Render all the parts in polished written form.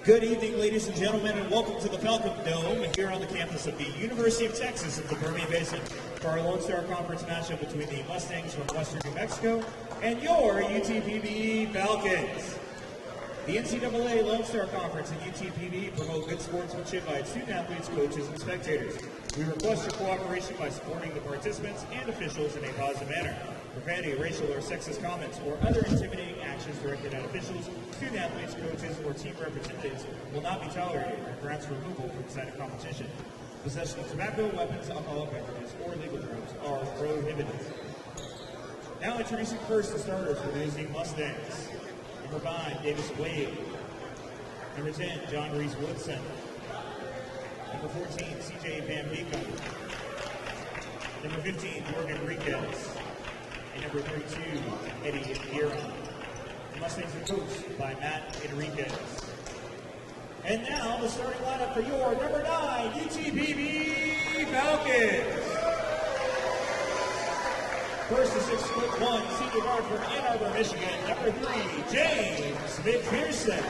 Good evening, ladies and gentlemen, and welcome to the Falcon Dome here on the campus of the University of Texas at the Permian Basin for our Lone Star Conference matchup between the Mustangs from Western New Mexico and your UTPB Falcons. The NCAA Lone Star Conference and UTPB promote good sportsmanship by its student athletes, coaches, and spectators. We request your cooperation by supporting the participants and officials in a positive manner. Profanity, racial, or sexist comments or other intimidating actions directed at officials, student athletes, coaches, or team representatives will not be tolerated and grounds for removal from the site of competition. Possession of tobacco, weapons, alcoholic beverages, or illegal drugs are prohibited. Now introducing first the starters for the Daeshon Mustangs. Number 5, Davis Wade. Number 10, John Reese Woodson. Number 14, CJ Van Beekum. Number 15, Jordan Enriquez. And number 32, Eddie Guerin. The Mustangs are coached by Matt Enriquez. And now the starting lineup for your number 9 UTPB Falcons. First, the 6'1" senior guard from Ann Arbor, Michigan. Number 3, James McPherson.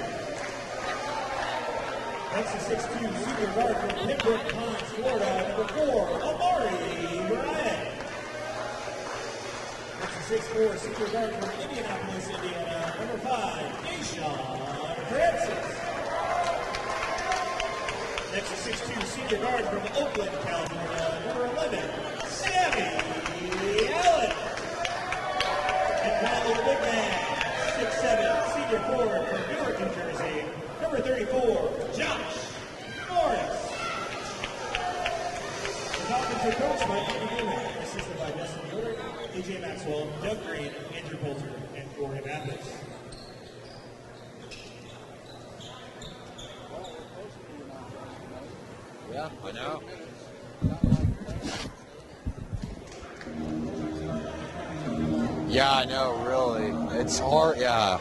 Next, the 6'2" senior guard from Pembroke Pines, Florida. Number 4, Amari Bryant. Next, the 6'4" senior guard from Indianapolis, Indiana. Number 5, Daeshon Francis. Next, the 6'2" senior guard from Oakland, California. Number 11, Sammy Allen. And finally, the big man, 6'7", senior forward from Newark, New Jersey. Number 34, Josh Morris. The Falcons are coached by Andy Newman, assisted by Justin Yoder, AJ Maxwell, Doug Green, Andrew Poulter, and Corey Mathis. Yeah, I know. Yeah, I know, really. It's hard, yeah.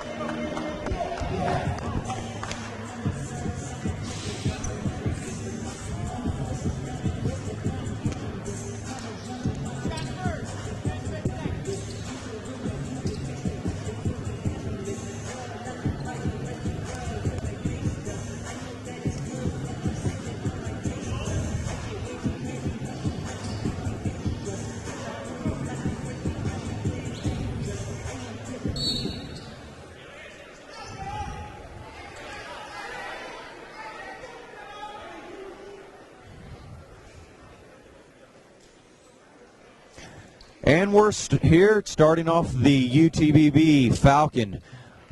And we're here starting off the UTPB Falcon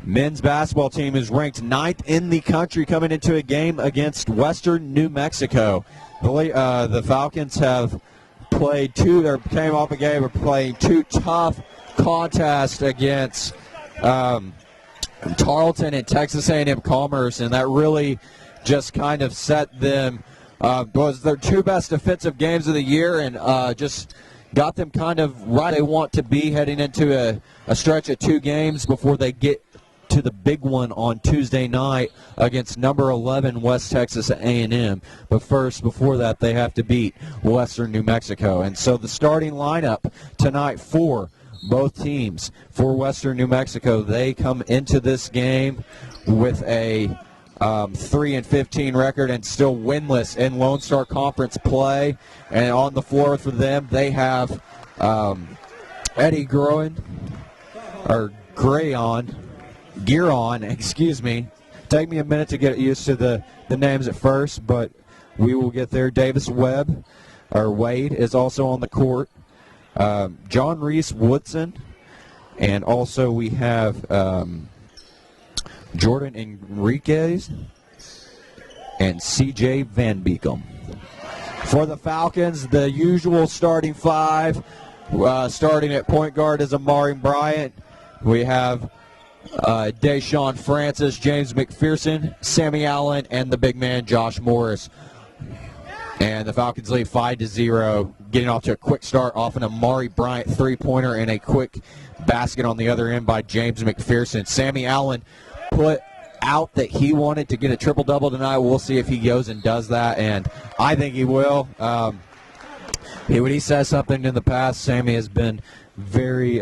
men's basketball team is ranked 9th in the country coming into a game against Western New Mexico. The Falcons have played came off a game of playing 2 tough contests against Tarleton and Texas A&M Commerce, and that really just kind of set them, was their 2 best defensive games of the year, and just got them kind of right they want to be heading into a stretch of 2 games before they get to the big one on Tuesday night against number 11 West Texas A&M. But first, before that, they have to beat Western New Mexico. And so the starting lineup tonight for both teams, for Western New Mexico, they come into this game with a 3-15 record and still winless in Lone Star Conference play. And on the floor for them, they have Eddie Guerin, excuse me. Take me a minute to get used to the names at first, but we will get there. Davis Wade is also on the court. John Reese Woodson, and also we have Jordan Enriquez and CJ Van Beekum. For the Falcons, the usual starting 5. Starting at point guard is Amari Bryant. We have Daeshon Francis, James McPherson, Sammy Allen, and the big man Josh Morris. And the Falcons lead 5-0, getting off to a quick start off an Amari Bryant 3-pointer and a quick basket on the other end by James McPherson. Sammy Allen put out that he wanted to get a triple-double tonight. We'll see if he goes and does that, and I think he will. When he says something in the past, Sammy has been very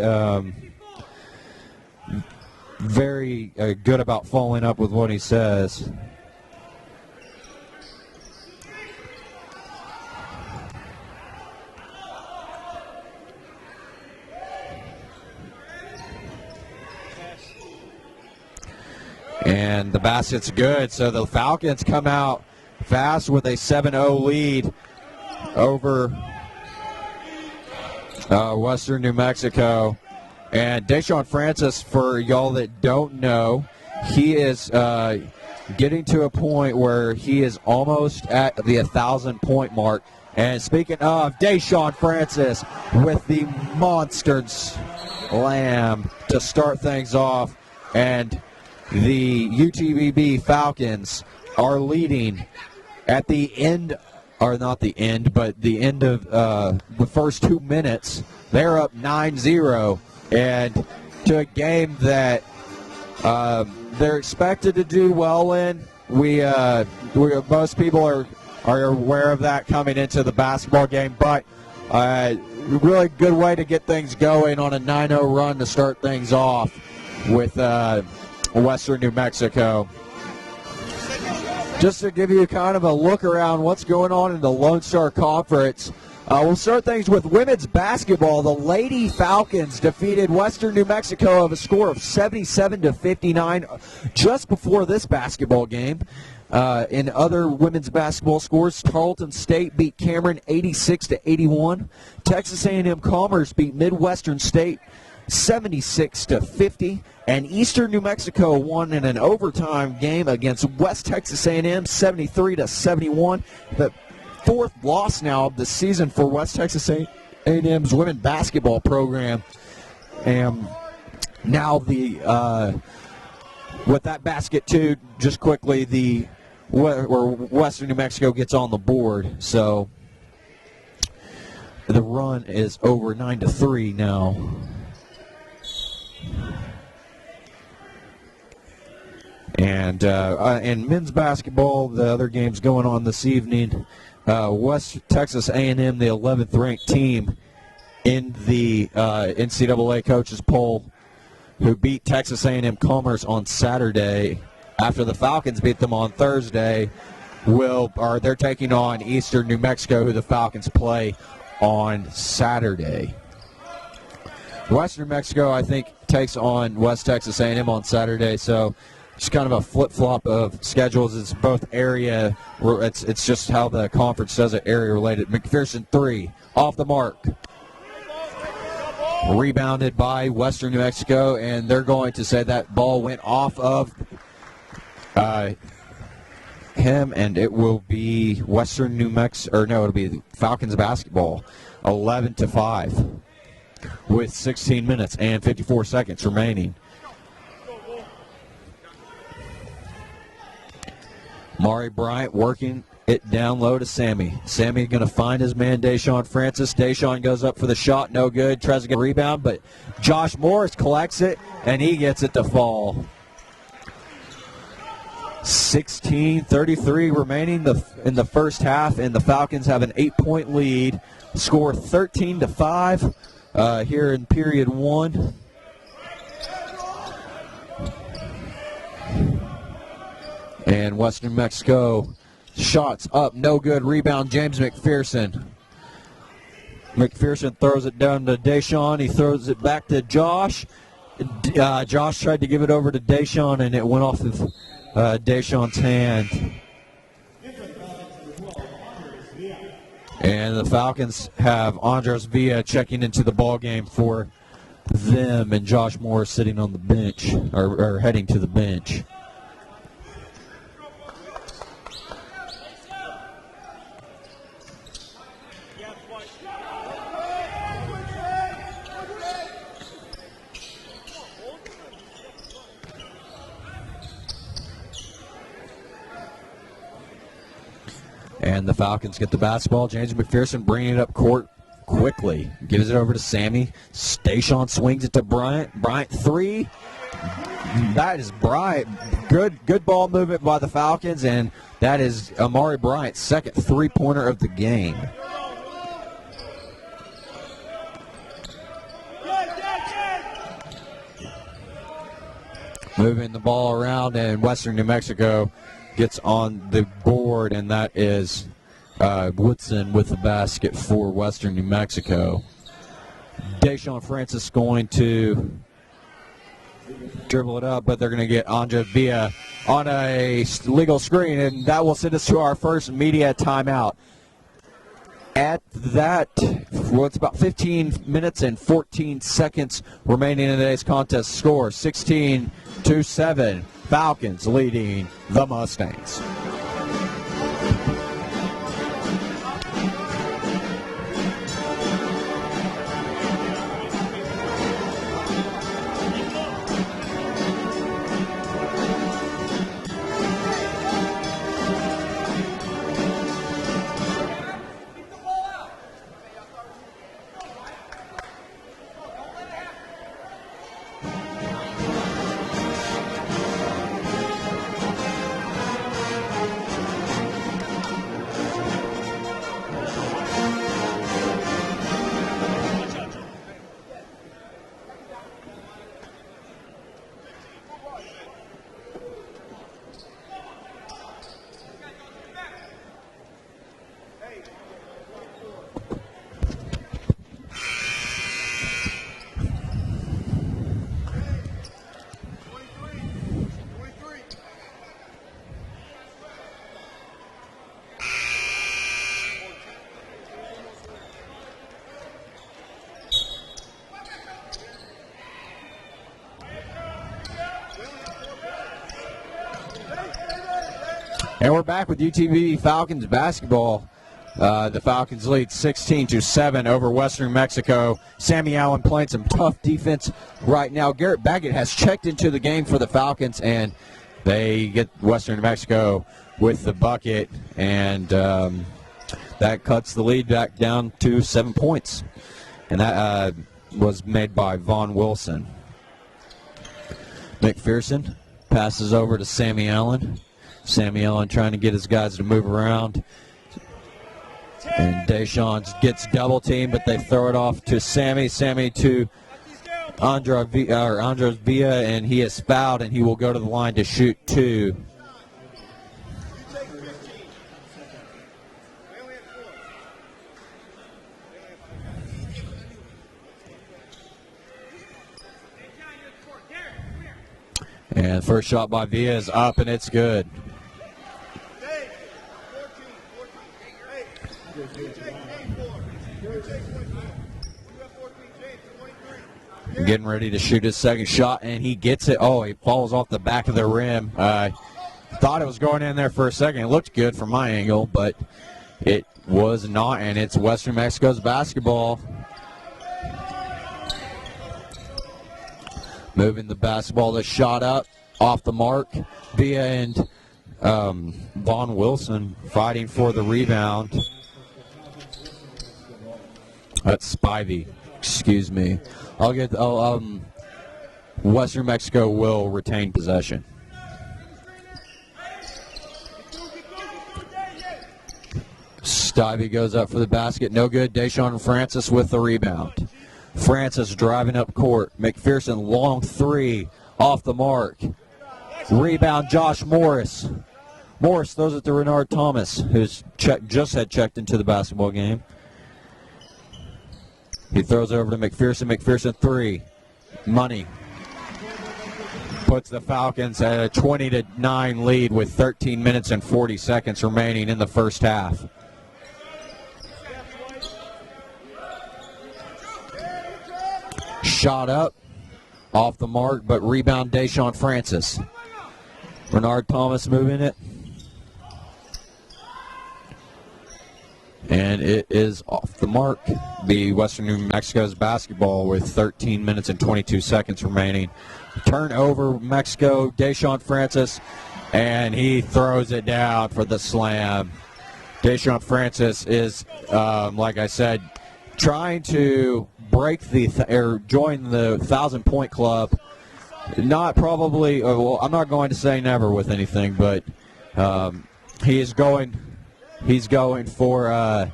good about following up with what he says. And the basket's good, so the Falcons come out fast with a 7-0 lead over Western New Mexico. And Daeshon Francis, for y'all that don't know, he is getting to a point where he is almost at the 1,000-point mark. And speaking of, Daeshon Francis with the monster slam to start things off. And the UTPB Falcons are leading at the end, or not the end, but the end of the first 2 minutes. They're up 9-0, and to a game that they're expected to do well in. Most people are aware of that coming into the basketball game, but really good way to get things going on a 9-0 run to start things off with Western New Mexico. Just to give you kind of a look around what's going on in the Lone Star Conference, we'll start things with women's basketball. The Lady Falcons defeated Western New Mexico of a score of 77-59 just before this basketball game. In other women's basketball scores, Tarleton State beat Cameron 86-81. Texas A&M Commerce beat Midwestern State 76-50. And Eastern New Mexico won in an overtime game against West Texas A&M 73-71. The fourth loss now of the season for West Texas A&M's women's basketball program. And now with that basket too, just quickly, where Western New Mexico gets on the board. So the run is over 9-3 now. And in men's basketball, the other games going on this evening, West Texas A&M, the 11th ranked team in the NCAA coaches poll, who beat Texas A&M Commerce on Saturday after the Falcons beat them on Thursday. They're taking on Eastern New Mexico, who the Falcons play on Saturday. Western New Mexico, I think, takes on West Texas A&M on Saturday, so it's kind of a flip-flop of schedules. It's both area. It's just how the conference does it, area-related. McPherson 3, off the mark. Rebounded by Western New Mexico, and they're going to say that ball went off of him, and it will be Western New Mexico, or no, it'll be Falcons basketball, 11-5, with 16 minutes and 54 seconds remaining. Mari Bryant working it down low to Sammy. Sammy going to find his man, Daeshon Francis. Daeshon goes up for the shot, no good. Tries to get a rebound, but Josh Morris collects it, and he gets it to fall. 16:33 remaining in the first half, and the Falcons have an 8-point lead. Score 13-5 here in period one. And Western New Mexico shots up, no good. Rebound, James McPherson. McPherson throws it down to Daeshon. He throws it back to Josh. Josh tried to give it over to Daeshon, and it went off of Daeshon's hand. And the Falcons have Andres Villa checking into the ball game for them, and Josh Moore sitting on the bench, or heading to the bench. And the Falcons get the basketball. James McPherson bringing it up court quickly. Gives it over to Sammy. Daeshon swings it to Bryant. Bryant 3. That is Bryant. Good ball movement by the Falcons, and that is Amari Bryant's second three-pointer of the game. Moving the ball around, and Western New Mexico gets on the board, and that is Woodson with the basket for Western New Mexico. Daeshon Francis going to dribble it up, but they're going to get Andres Villa on a legal screen, and that will send us to our first media timeout. At that, well, it's about 15 minutes and 14 seconds remaining in today's contest. Score 16-7, Falcons leading the Mustangs. And we're back with UTPB Falcons basketball. The Falcons lead 16-7 over Western New Mexico. Sammy Allen playing some tough defense right now. Garrett Baggett has checked into the game for the Falcons, and they get Western New Mexico with the bucket, and that cuts the lead back down to 7 points. And that was made by Vaughn Wilson. McPherson passes over to Sammy Allen. Sammy Allen trying to get his guys to move around. And Daeshon gets double teamed, but they throw it off to Sammy. Sammy to Andres Villa, and he is fouled, and he will go to the line to shoot two. And first shot by Villa is up, and it's good. Getting ready to shoot his second shot, and he gets it. Oh, he falls off the back of the rim. Thought it was going in there for a second. It looked good from my angle, but it was not, and it's Western Mexico's basketball. Moving the basketball, the shot up, off the mark. Villa and Vaughn Wilson fighting for the rebound. That's Spivey, excuse me. Western Mexico will retain possession. Spivey goes up for the basket, no good. Daeshon Francis with the rebound. Francis driving up court. McPherson, long three, off the mark. Rebound, Josh Morris. Morris throws it to Renard Thomas, who's just had checked into the basketball game. He throws it over to McPherson. McPherson, three. Money. Puts the Falcons at a 20-9 lead with 13 minutes and 40 seconds remaining in the first half. Shot up, off the mark, but rebound Daeshon Francis. Renard Thomas moving it. And it is off the mark. Be Western New Mexico's basketball with 13 minutes and 22 seconds remaining. Turnover, Mexico, Daeshon Francis, and he throws it down for the slam. Daeshon Francis is, like I said, trying to break join the 1,000-point club. Not probably, well, I'm not going to say never with anything, but he's going for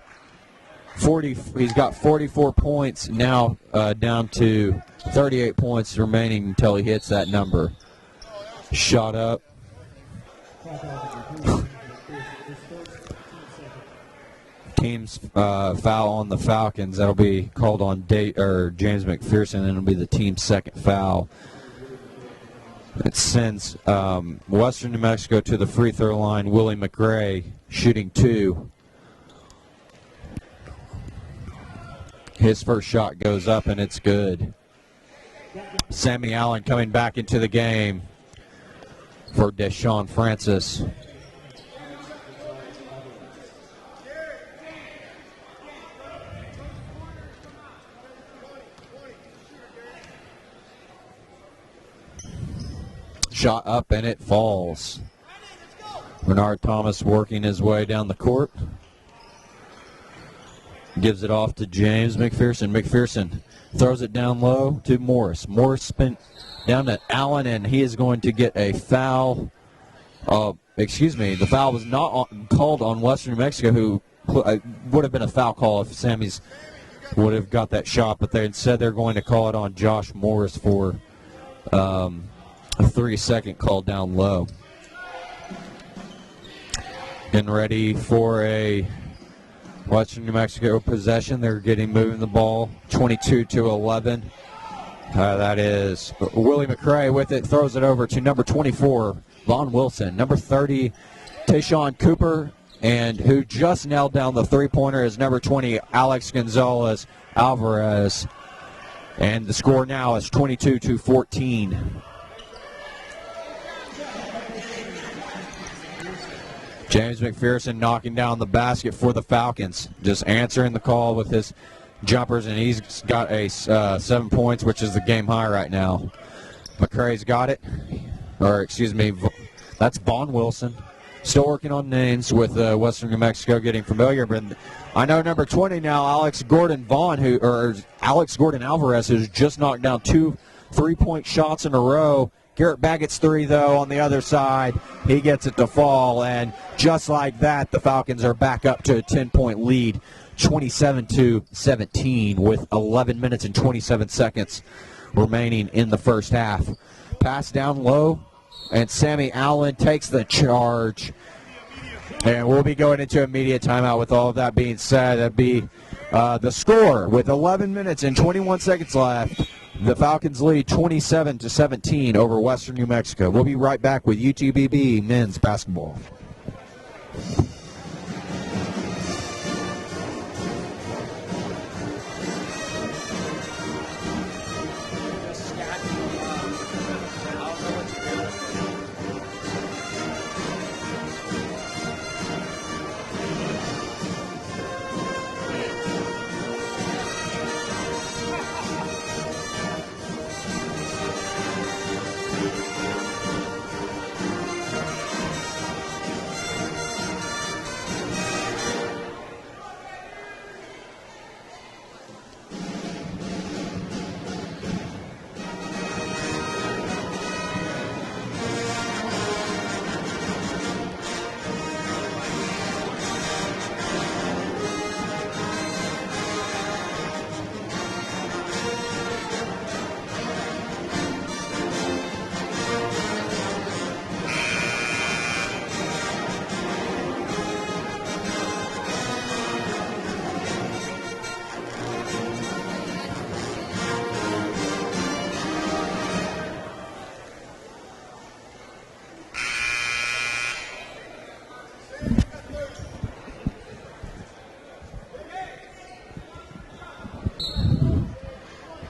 40. He's got 44 points now, down to 38 points remaining until he hits that number. Shot up. Team's foul on the Falcons. That'll be called on James McPherson, and it'll be the team's second foul. It sends Western New Mexico to the free throw line. Willie McRae shooting 2. His first shot goes up, and it's good. Sammy Allen coming back into the game for Daeshon Francis. Shot up, and it falls. Bernard Thomas working his way down the court. Gives it off to James McPherson. McPherson throws it down low to Morris. Morris spin down to Allen, and he is going to get a foul. The foul was not called on Western New Mexico, who would have been a foul call if Sammy's would have got that shot, but instead they're going to call it on Josh Morris for a 3-second call down low. Getting ready for a Western New Mexico possession. They're moving the ball 22-11. That is Willie McRae with it, throws it over to number 24, Vaughn Wilson. Number 30, Tayshawn Cooper, and who just nailed down the three-pointer is number 20, Alex Gonzalez Alvarez. And the score now is 22-14. James McPherson knocking down the basket for the Falcons, just answering the call with his jumpers, and he's got a 7 points, which is the game high right now. McRae's got it, that's Vaughn Wilson. Still working on names with Western New Mexico, getting familiar. But I know number 20 now, Alex Gordon Alvarez, who's just knocked down 2 3-point shots in a row. Garrett Baggett's 3, though, on the other side. He gets it to fall, and just like that, the Falcons are back up to a 10-point lead, 27-17, with 11 minutes and 27 seconds remaining in the first half. Pass down low, and Sammy Allen takes the charge. And we'll be going into immediate timeout. With all of that being said, that'd be the score with 11 minutes and 21 seconds left. The Falcons lead 27-17 over Western New Mexico. We'll be right back with UTPB men's basketball.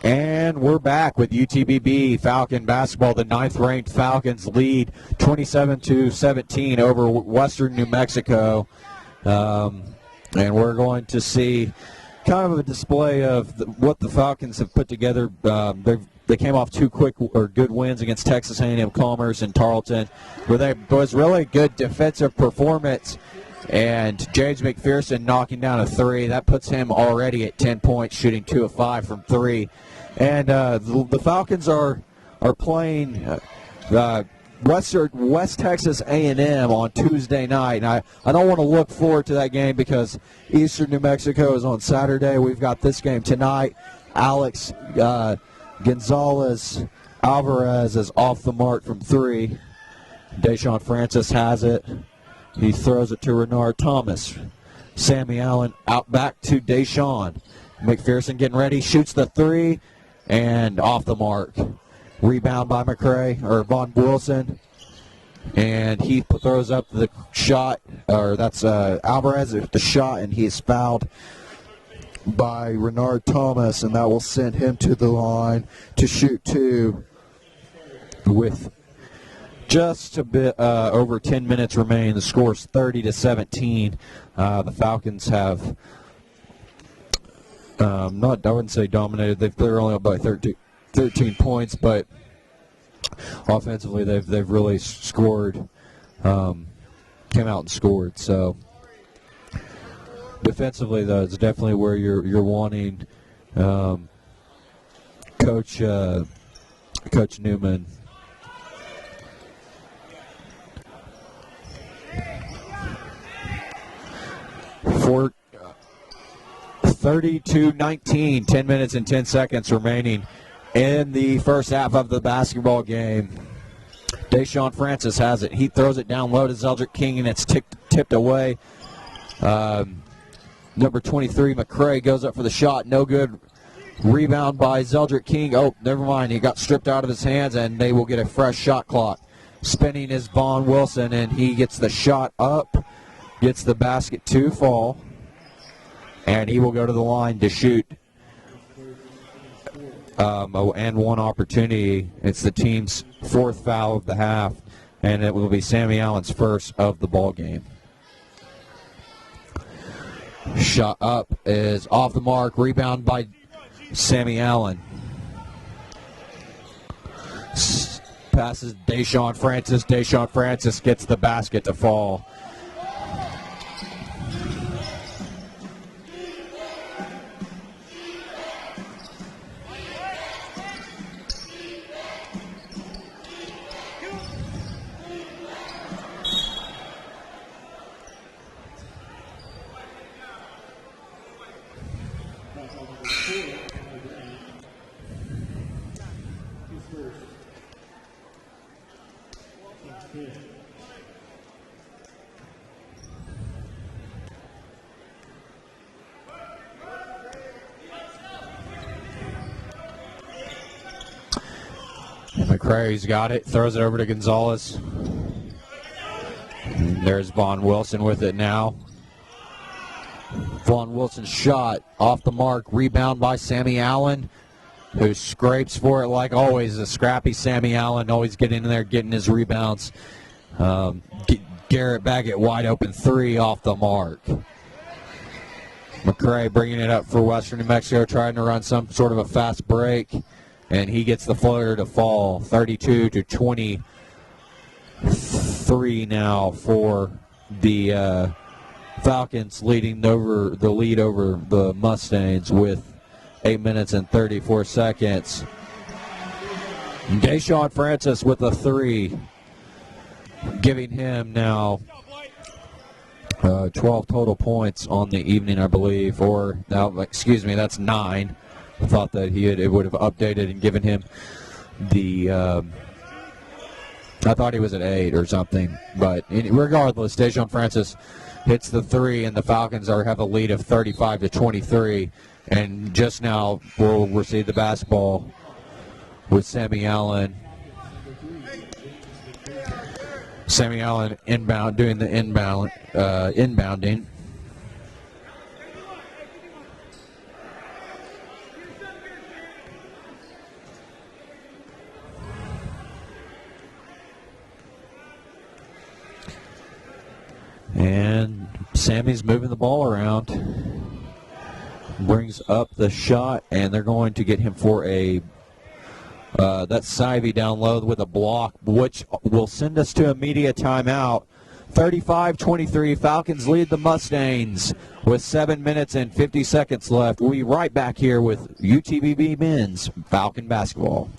And we're back with UTPB Falcon basketball. The 9th-ranked Falcons lead 27-17 over Western New Mexico. And we're going to see kind of a display of what the Falcons have put together. They came off 2 good wins against Texas A&M Commerce and Tarleton, where there was really good defensive performance. And James McPherson knocking down a 3. That puts him already at 10 points, shooting 2 of 5 from 3. And the Falcons are playing West Texas A&M on Tuesday night. And I don't want to look forward to that game because Eastern New Mexico is on Saturday. We've got this game tonight. Alex Gonzalez Alvarez is off the mark from 3. Daeshon Francis has it. He throws it to Bernard Thomas. Sammy Allen out back to Daeshon. McPherson getting ready, shoots the 3, and off the mark. Rebound by McCray, or Von Wilson. And he throws up the shot, or that's Alvarez with the shot, and he is fouled by Renard Thomas, and that will send him to the line to shoot 2 with just a bit over 10 minutes remaining. The score is 30-17. The Falcons have I wouldn't say dominated. They're only up by 13 points, but offensively they've really scored, came out and scored. So defensively, though, it's definitely where you're wanting Coach Newman. For 32-19, 10 minutes and 10 seconds remaining in the first half of the basketball game. Daeshon Francis has it. He throws it down low to Zeldrick King, and it's tipped away. Number 23, McCray, goes up for the shot. No good. Rebound by Zeldrick King. Oh, never mind. He got stripped out of his hands, and they will get a fresh shot clock. Spinning is Von Wilson, and he gets the shot up, gets the basket to fall, and he will go to the line to shoot. And one opportunity. It's the team's 4th foul of the half, and it will be Sammy Allen's first of the ball game. Shot up is off the mark. Rebound by Sammy Allen. Passes Daeshon Francis. Daeshon Francis gets the basket to fall. McCrary's got it, throws it over to Gonzalez. And there's Von Wilson with it now. Von Wilson's shot off the mark, rebound by Sammy Allen, who scrapes for it like always. A scrappy Sammy Allen, always getting in there, getting his rebounds. Garrett Baggett, wide open 3 off the mark. McCray bringing it up for Western New Mexico, trying to run some sort of a fast break, and he gets the floater to fall. 32-23 now for the Falcons, leading over the lead over the Mustangs with 8 minutes and 34 seconds. Daeshon Francis with a 3, giving him now 12 total points on the evening, I believe. Or, now, excuse me, that's 9. I thought that it would have updated and given him the, I thought he was at 8 or something. But regardless, Daeshon Francis hits the 3, and the Falcons have a lead of 35-23. And just now we'll receive the basketball with Sammy Allen. Sammy Allen inbound, doing the inbounding. And Sammy's moving the ball around. Brings up the shot, and they're going to get him for a that's Sivey down low with a block, which will send us to a media timeout. 35-23, Falcons lead the Mustangs with 7 minutes and 50 seconds left. We'll be right back here with UTPB men's Falcon basketball.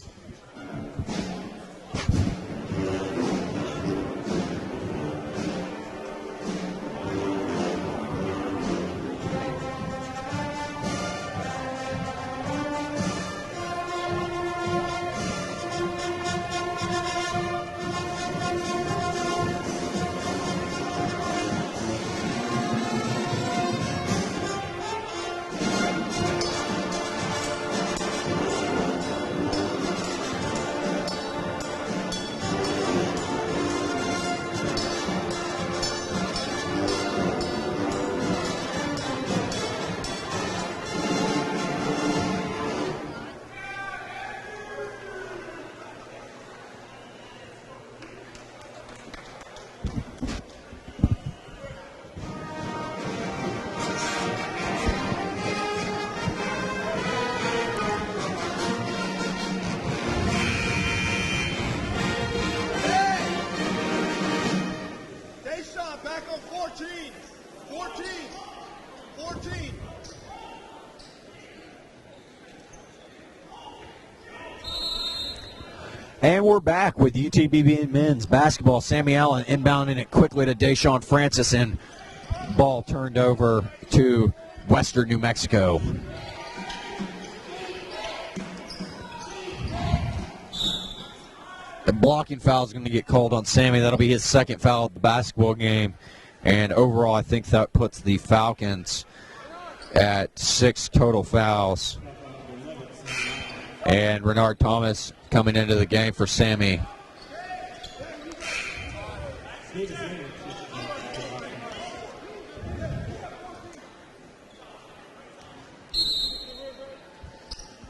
14. And we're back with UTPB men's basketball. Sammy Allen inbounding it quickly to Daeshon Francis, and ball turned over to Western New Mexico. The blocking foul is going to get called on Sammy. That'll be his second foul of the basketball game. And overall, I think that puts the Falcons at 6 total fouls. And Renard Thomas coming into the game for Sammy.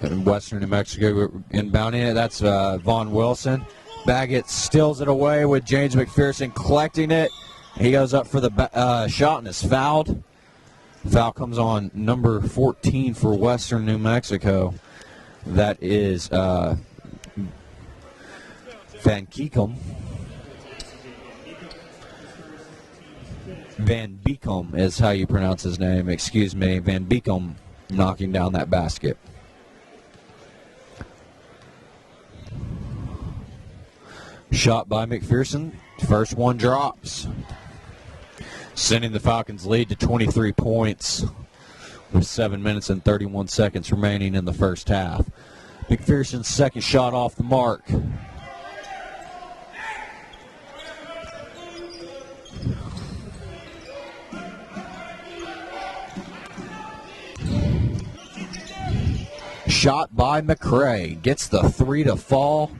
And Western New Mexico inbounding it. That's Vaughn Wilson. Baggett steals it away with James McPherson collecting it. He goes up for the shot and is fouled. Foul comes on number 14 for Western New Mexico. That is Van Keekum. Van Beekum is how you pronounce his name. Excuse me. Van Beekum knocking down that basket. Shot by McPherson. First one drops. Sending the Falcons lead to 23 points with 7 minutes and 31 seconds remaining in the first half. McPherson's second shot off the mark. Shot by McCray. Gets the 3 to fall.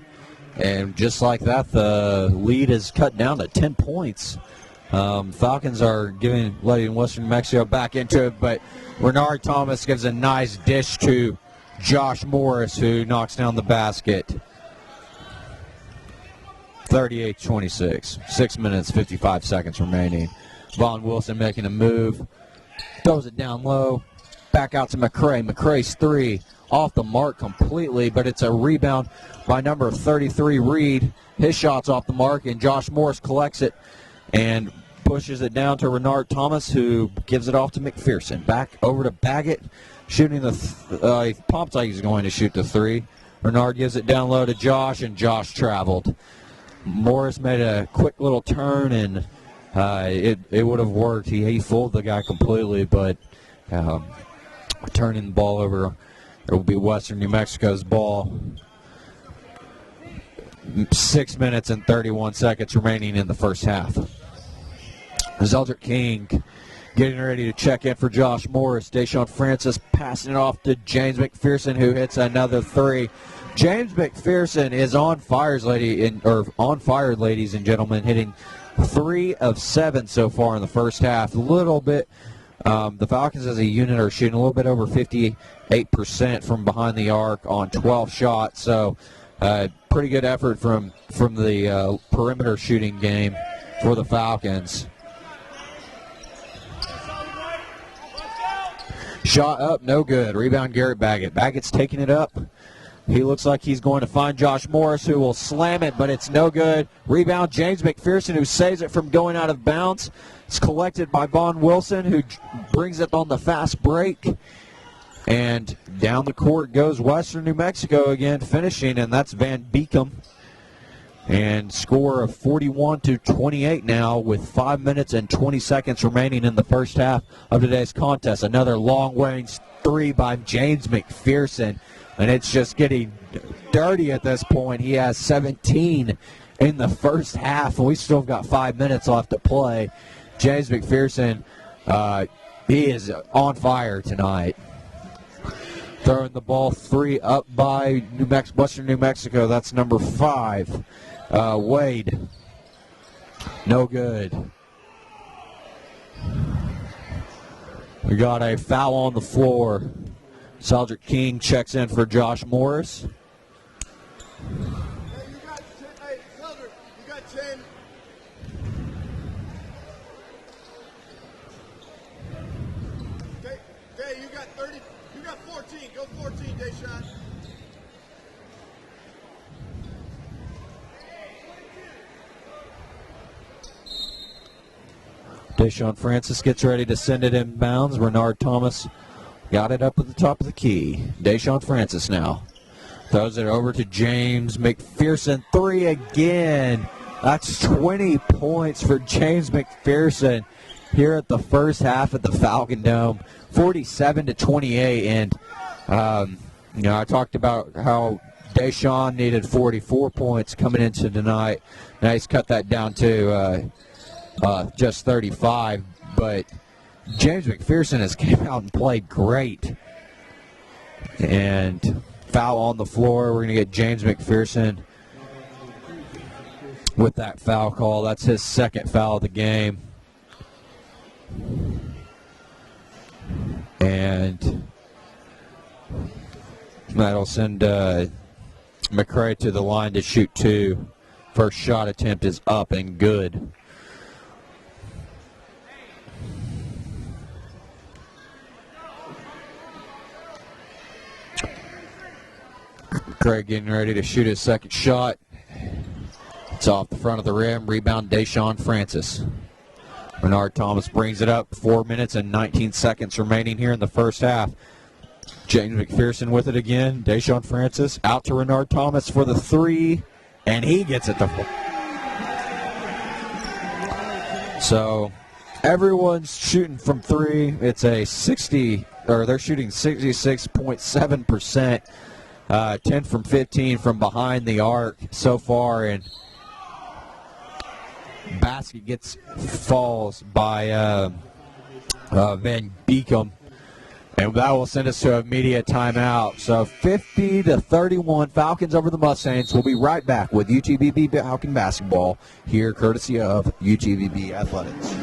And just like that, the lead is cut down to 10 points. Falcons are letting Western New Mexico back into it, but Renard Thomas gives a nice dish to Josh Morris, who knocks down the basket. 38-26. 6 minutes, 55 seconds remaining. Vaughn Wilson making a move. Throws it down low. Back out to McCray. McCray's 3 off the mark completely, but it's a rebound by number 33, Reed. His shot's off the mark, and Josh Morris collects it and pushes it down to Renard Thomas, who gives it off to McPherson. Back over to Baggett, shooting he pops like he's going to shoot the 3. Renard gives it down low to Josh, and Josh traveled. Morris made a quick little turn, and it would have worked. He fooled the guy completely, but turning the ball over, it will be Western New Mexico's ball. 6 minutes and 31 seconds remaining in the first half. Zeldrick King getting ready to check in for Josh Morris. Daeshon Francis passing it off to James McPherson, who hits another 3. James McPherson is on fire, ladies and gentlemen, hitting 3 of 7 so far in the first half. A little bit. The Falcons as a unit are shooting a little bit over 58% from behind the arc on 12 shots. So pretty good effort from the perimeter shooting game for the Falcons. Shot up, no good. Rebound, Garrett Baggett. Baggett's taking it up. He looks like he's going to find Josh Morris, who will slam it, but it's no good. Rebound, James McPherson, who saves it from going out of bounds. It's collected by Vaughn Wilson, who brings it on the fast break. And down the court goes Western New Mexico again, finishing, and that's Van Beekum. And score of 41-28 now with 5 minutes and 20 seconds remaining in the first half of today's contest. Another long-range 3 by James McPherson. And it's just getting dirty at this point. He has 17 in the first half, and we still got 5 minutes left to play. James McPherson, he is on fire tonight. Throwing the ball 3 up by Western New Mexico. That's number 5, Wade. No good. We got a foul on the floor. Zeldrick King checks in for Josh Morris. Hey, Zeldrick, you got 10. Okay, you got 30. You got 14. Go 14, Daeshon. Daeshon Francis gets ready to send it inbounds. Renard Thomas got it up at the top of the key. Daeshon Francis now throws it over to James McPherson. 3 again. That's 20 points for James McPherson here at the first half at the Falcon Dome. 47-28. And, I talked about how Daeshon needed 44 points coming into tonight. Now he's cut that down to just 35. But James McPherson has came out and played great. And foul on the floor. We're going to get James McPherson with that foul call. That's his second foul of the game. And that'll send McCray to the line to shoot 2. First shot attempt is up and good. Craig getting ready to shoot his second shot. It's off the front of the rim. Rebound, Daeshon Francis. Renard Thomas brings it up. 4 minutes and 19 seconds remaining here in the first half. James McPherson with it again. Daeshon Francis out to Renard Thomas for the 3, and he gets it to 4. So everyone's shooting from 3. It's a 60, or they're shooting 66.7%. 10 from 15 from behind the arc so far, and basket falls by Van Beekum, and that will send us to a media timeout. So 50-31, Falcons over the Mustangs. We'll be right back with UTPB Falcon basketball here, courtesy of UTPB Athletics.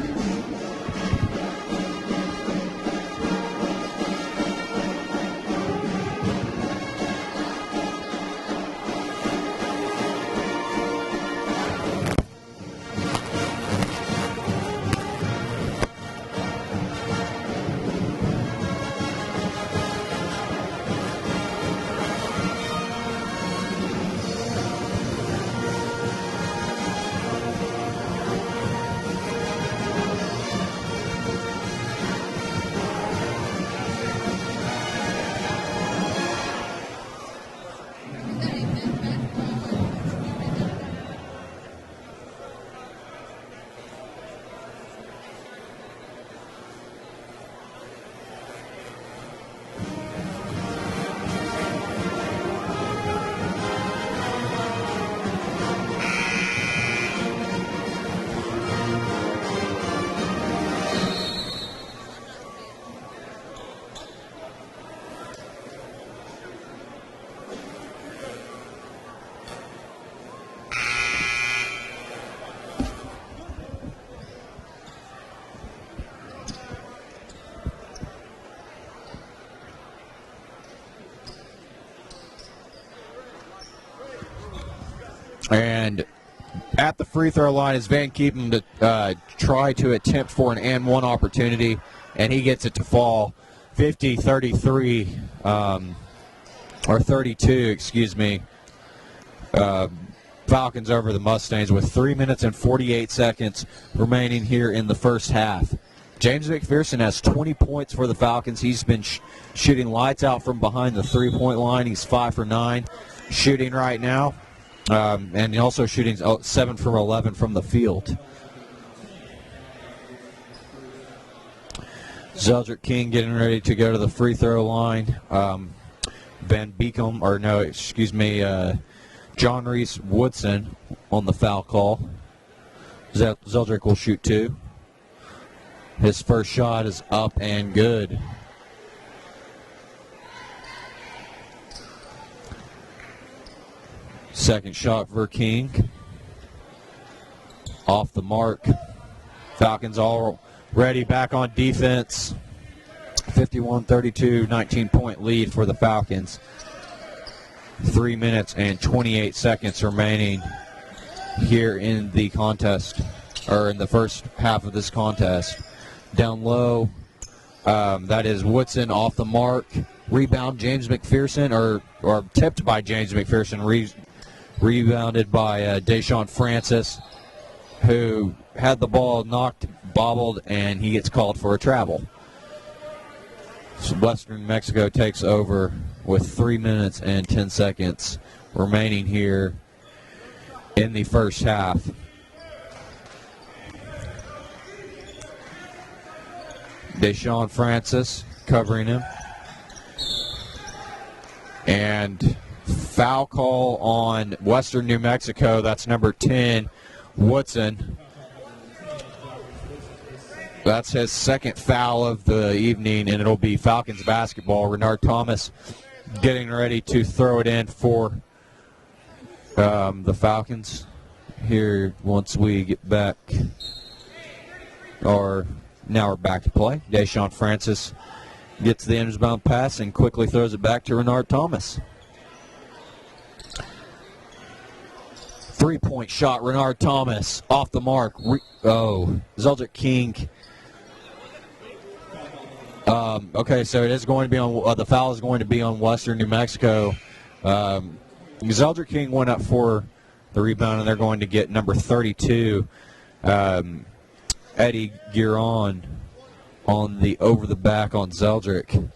And at the free throw line is Van Keepen to try to attempt for an and one opportunity, and he gets it to fall. 50-33, or 32, excuse me. Falcons over the Mustangs with 3 minutes and 48 seconds remaining here in the first half. James McPherson has 20 points for the Falcons. He's been shooting lights out from behind the three-point line. He's 5 for 9 shooting right now. And also shooting 7 from 11 from the field. Zeldrick King getting ready to go to the free throw line. Van Beekum, or no, excuse me, John Reese Woodson on the foul call. Zeldrick will shoot 2. His first shot is up and good. Second shot for King. Off the mark. Falcons all ready, back on defense. 51-32, 19-point lead for the Falcons. 3 minutes and 28 seconds remaining here in the contest, or in the first half of this contest. Down low, that is Woodson off the mark. Rebound, James McPherson, or tipped by James McPherson. Rebounded by Daeshon Francis, who had the ball knocked bobbled, and he gets called for a travel. So Western New Mexico takes over with 3 minutes and 10 seconds remaining here in the first half. Daeshon Francis covering him. And foul call on Western New Mexico. That's number 10, Woodson. That's his second foul of the evening, and it'll be Falcons basketball. Renard Thomas getting ready to throw it in for the Falcons here once we get back. Now we're back to play. Daeshon Francis gets the inbound pass and quickly throws it back to Renard Thomas. 3-point shot, Renard Thomas off the mark. Zeldrick King. Okay, so it is going to be on. The foul is going to be on Western New Mexico. Zeldrick King went up for the rebound, and they're going to get number 32, Eddie Giron, on the over the back on Zeldrick,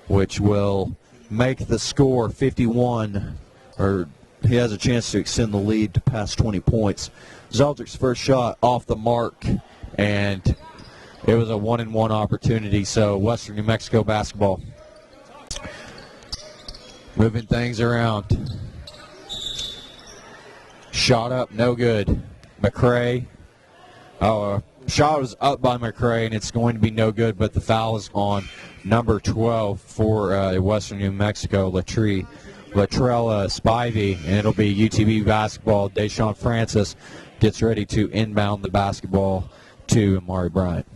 which will make the score 51, or he has a chance to extend the lead to past 20 points. Zeldrick's first shot off the mark, and it was a 1-and-1 opportunity, so Western New Mexico basketball. Moving things around. Shot up, no good. McCray. Shot was up by McCray, and it's going to be no good, but the foul is on number 12 for Western New Mexico, Latrell Spivey, and it'll be UTB basketball. Daeshon Francis gets ready to inbound the basketball to Amari Bryant.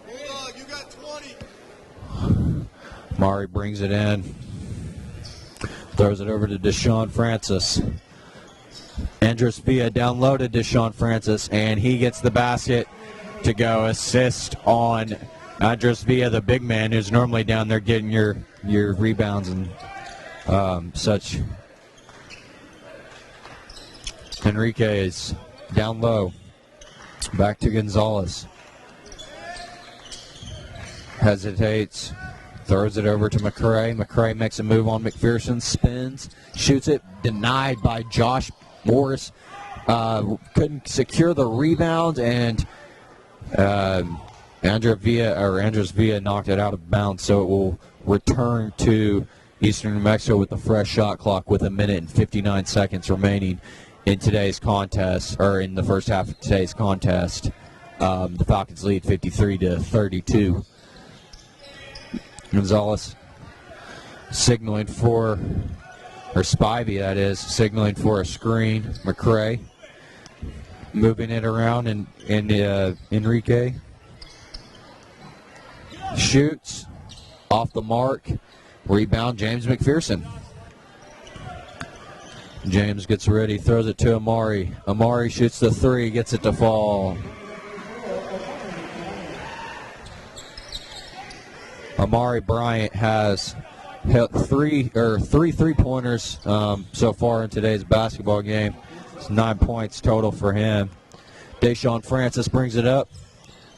You got 20. Amari brings it in, throws it over to Daeshon Francis. Andres Villa down low to Daeshon Francis, and he gets the basket to go. Assist on Andres Villa, the big man, who's normally down there getting your rebounds and such. Enrique is down low. Back to Gonzalez. Hesitates. Throws it over to McCray. McCray makes a move on McPherson. Spins. Shoots it. Denied by Josh Morris. Couldn't secure the rebound, and Andres Villa knocked it out of bounds, so it will return to Eastern New Mexico with the fresh shot clock with 1 minute and 59 seconds remaining in today's contest, or in the first half of today's contest. The Falcons lead 53-32. Gonzalez signaling for, or Spivey that is, signaling for a screen. McCray moving it around, and Enrique shoots off the mark. Rebound, James McPherson. James gets ready, throws it to Amari. Amari shoots the three, gets it to fall. Amari Bryant has hit three three-pointers so far in today's basketball game. It's 9 points total for him. Daeshon Francis brings it up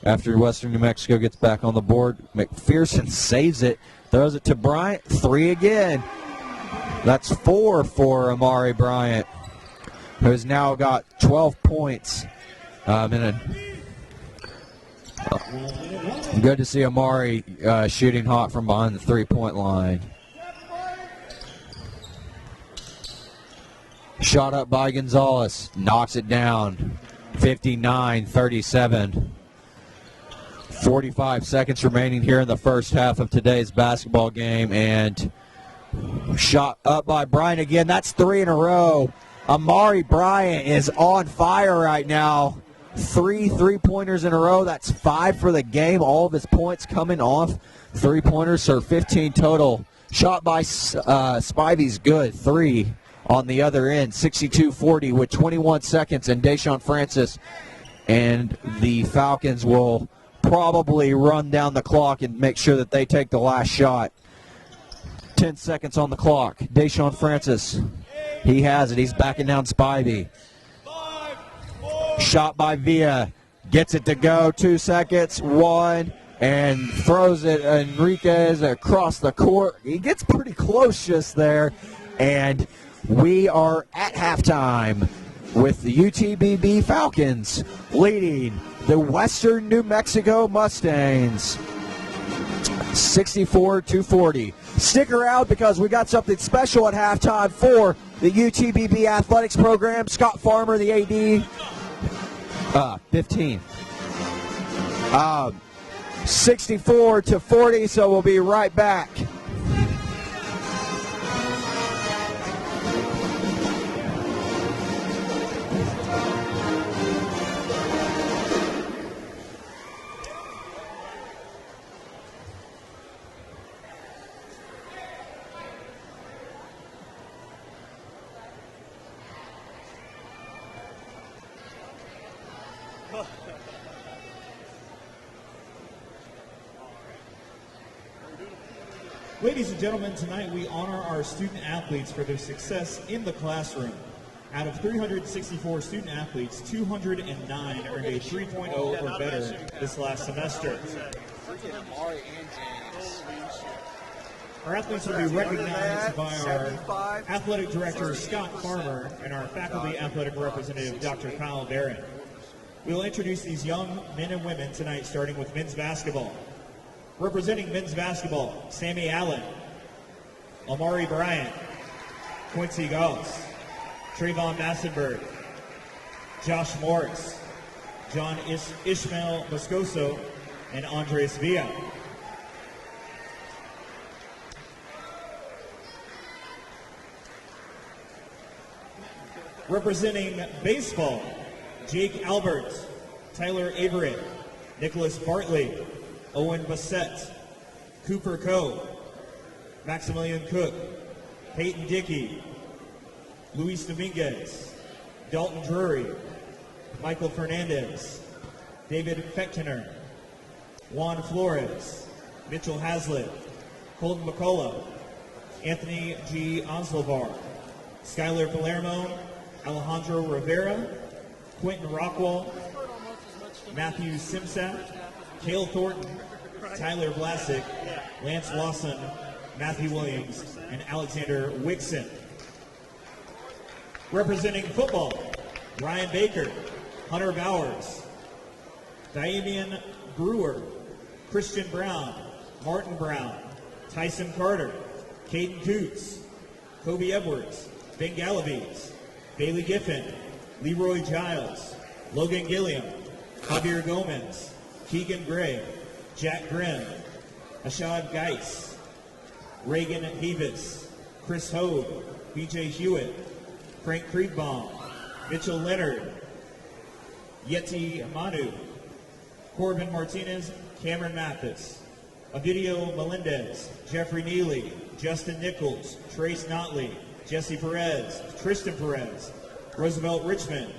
after Western New Mexico gets back on the board. McPherson saves it, throws it to Bryant. Three again. That's 4 for Amari Bryant, who's now got 12 points. Good to see Amari shooting hot from behind the three-point line. Shot up by Gonzalez. Knocks it down. 59-37. 45 seconds remaining here in the first half of today's basketball game. And shot up by Bryant again. That's 3 in a row. Amari Bryant is on fire right now. 3 three-pointers in a row. That's 5 for the game. All of his points coming off three-pointers, so 15 total. Shot by Spivey's good. 3 on the other end. 62-40 with 21 seconds, and Daeshon Francis and the Falcons will probably run down the clock and make sure that they take the last shot. 10 seconds on the clock. Daeshon Francis, he has it. He's backing down Spivey. 5, 4, Shot by Villa. Gets it to go. 2 seconds. 1. And throws it Enriquez across the court. He gets pretty close just there. And we are at halftime with the UTPB Falcons leading the Western New Mexico Mustangs 64-40. Stick around because we got something special at halftime for the UTPB Athletics program. Scott Farmer, the AD, 15. 64-40, so we'll be right back. Ladies and gentlemen, tonight we honor our student athletes for their success in the classroom. Out of 364 student athletes, 209 earned a 3.0 or better this last semester. Our athletes will be recognized by our athletic director, Scott Farmer, and our faculty athletic representative, Dr. Kyle Barron. We will introduce these young men and women tonight, starting with men's basketball. Representing men's basketball, Sammy Allen, Amari Bryant, Quincy Gauss, Trayvon Massenberg, Josh Morris, John Ishmael Moscoso, and Andres Villa. Representing baseball, Jake Albert, Tyler Averett, Nicholas Bartley, Owen Bassett, Cooper Coe, Maximilian Cook, Peyton Dickey, Luis Dominguez, Dalton Drury, Michael Fernandez, David Fechtener, Juan Flores, Mitchell Hazlitt, Colton McCullough, Anthony G. Onslavar, Skylar Palermo, Alejandro Rivera, Quentin Rockwell, Matthew Simsat, Cale Thornton, Tyler Vlasic, Lance Lawson, Matthew Williams, and Alexander Wixon. Representing football, Ryan Baker, Hunter Bowers, Damian Brewer, Christian Brown, Martin Brown, Tyson Carter, Caden Coots, Kobe Edwards, Ben Galaviz, Bailey Giffen, Leroy Giles, Logan Gilliam, Javier Gomez, Keegan Gray, Jack Grimm, Ashad Geis, Reagan Heavis, Chris Hogue, BJ Hewitt, Frank Kriegbaum, Mitchell Leonard, Yeti Manu, Corbin Martinez, Cameron Mathis, Ovidio Melendez, Jeffrey Neely, Justin Nichols, Trace Notley, Jesse Perez, Tristan Perez, Roosevelt Richmond,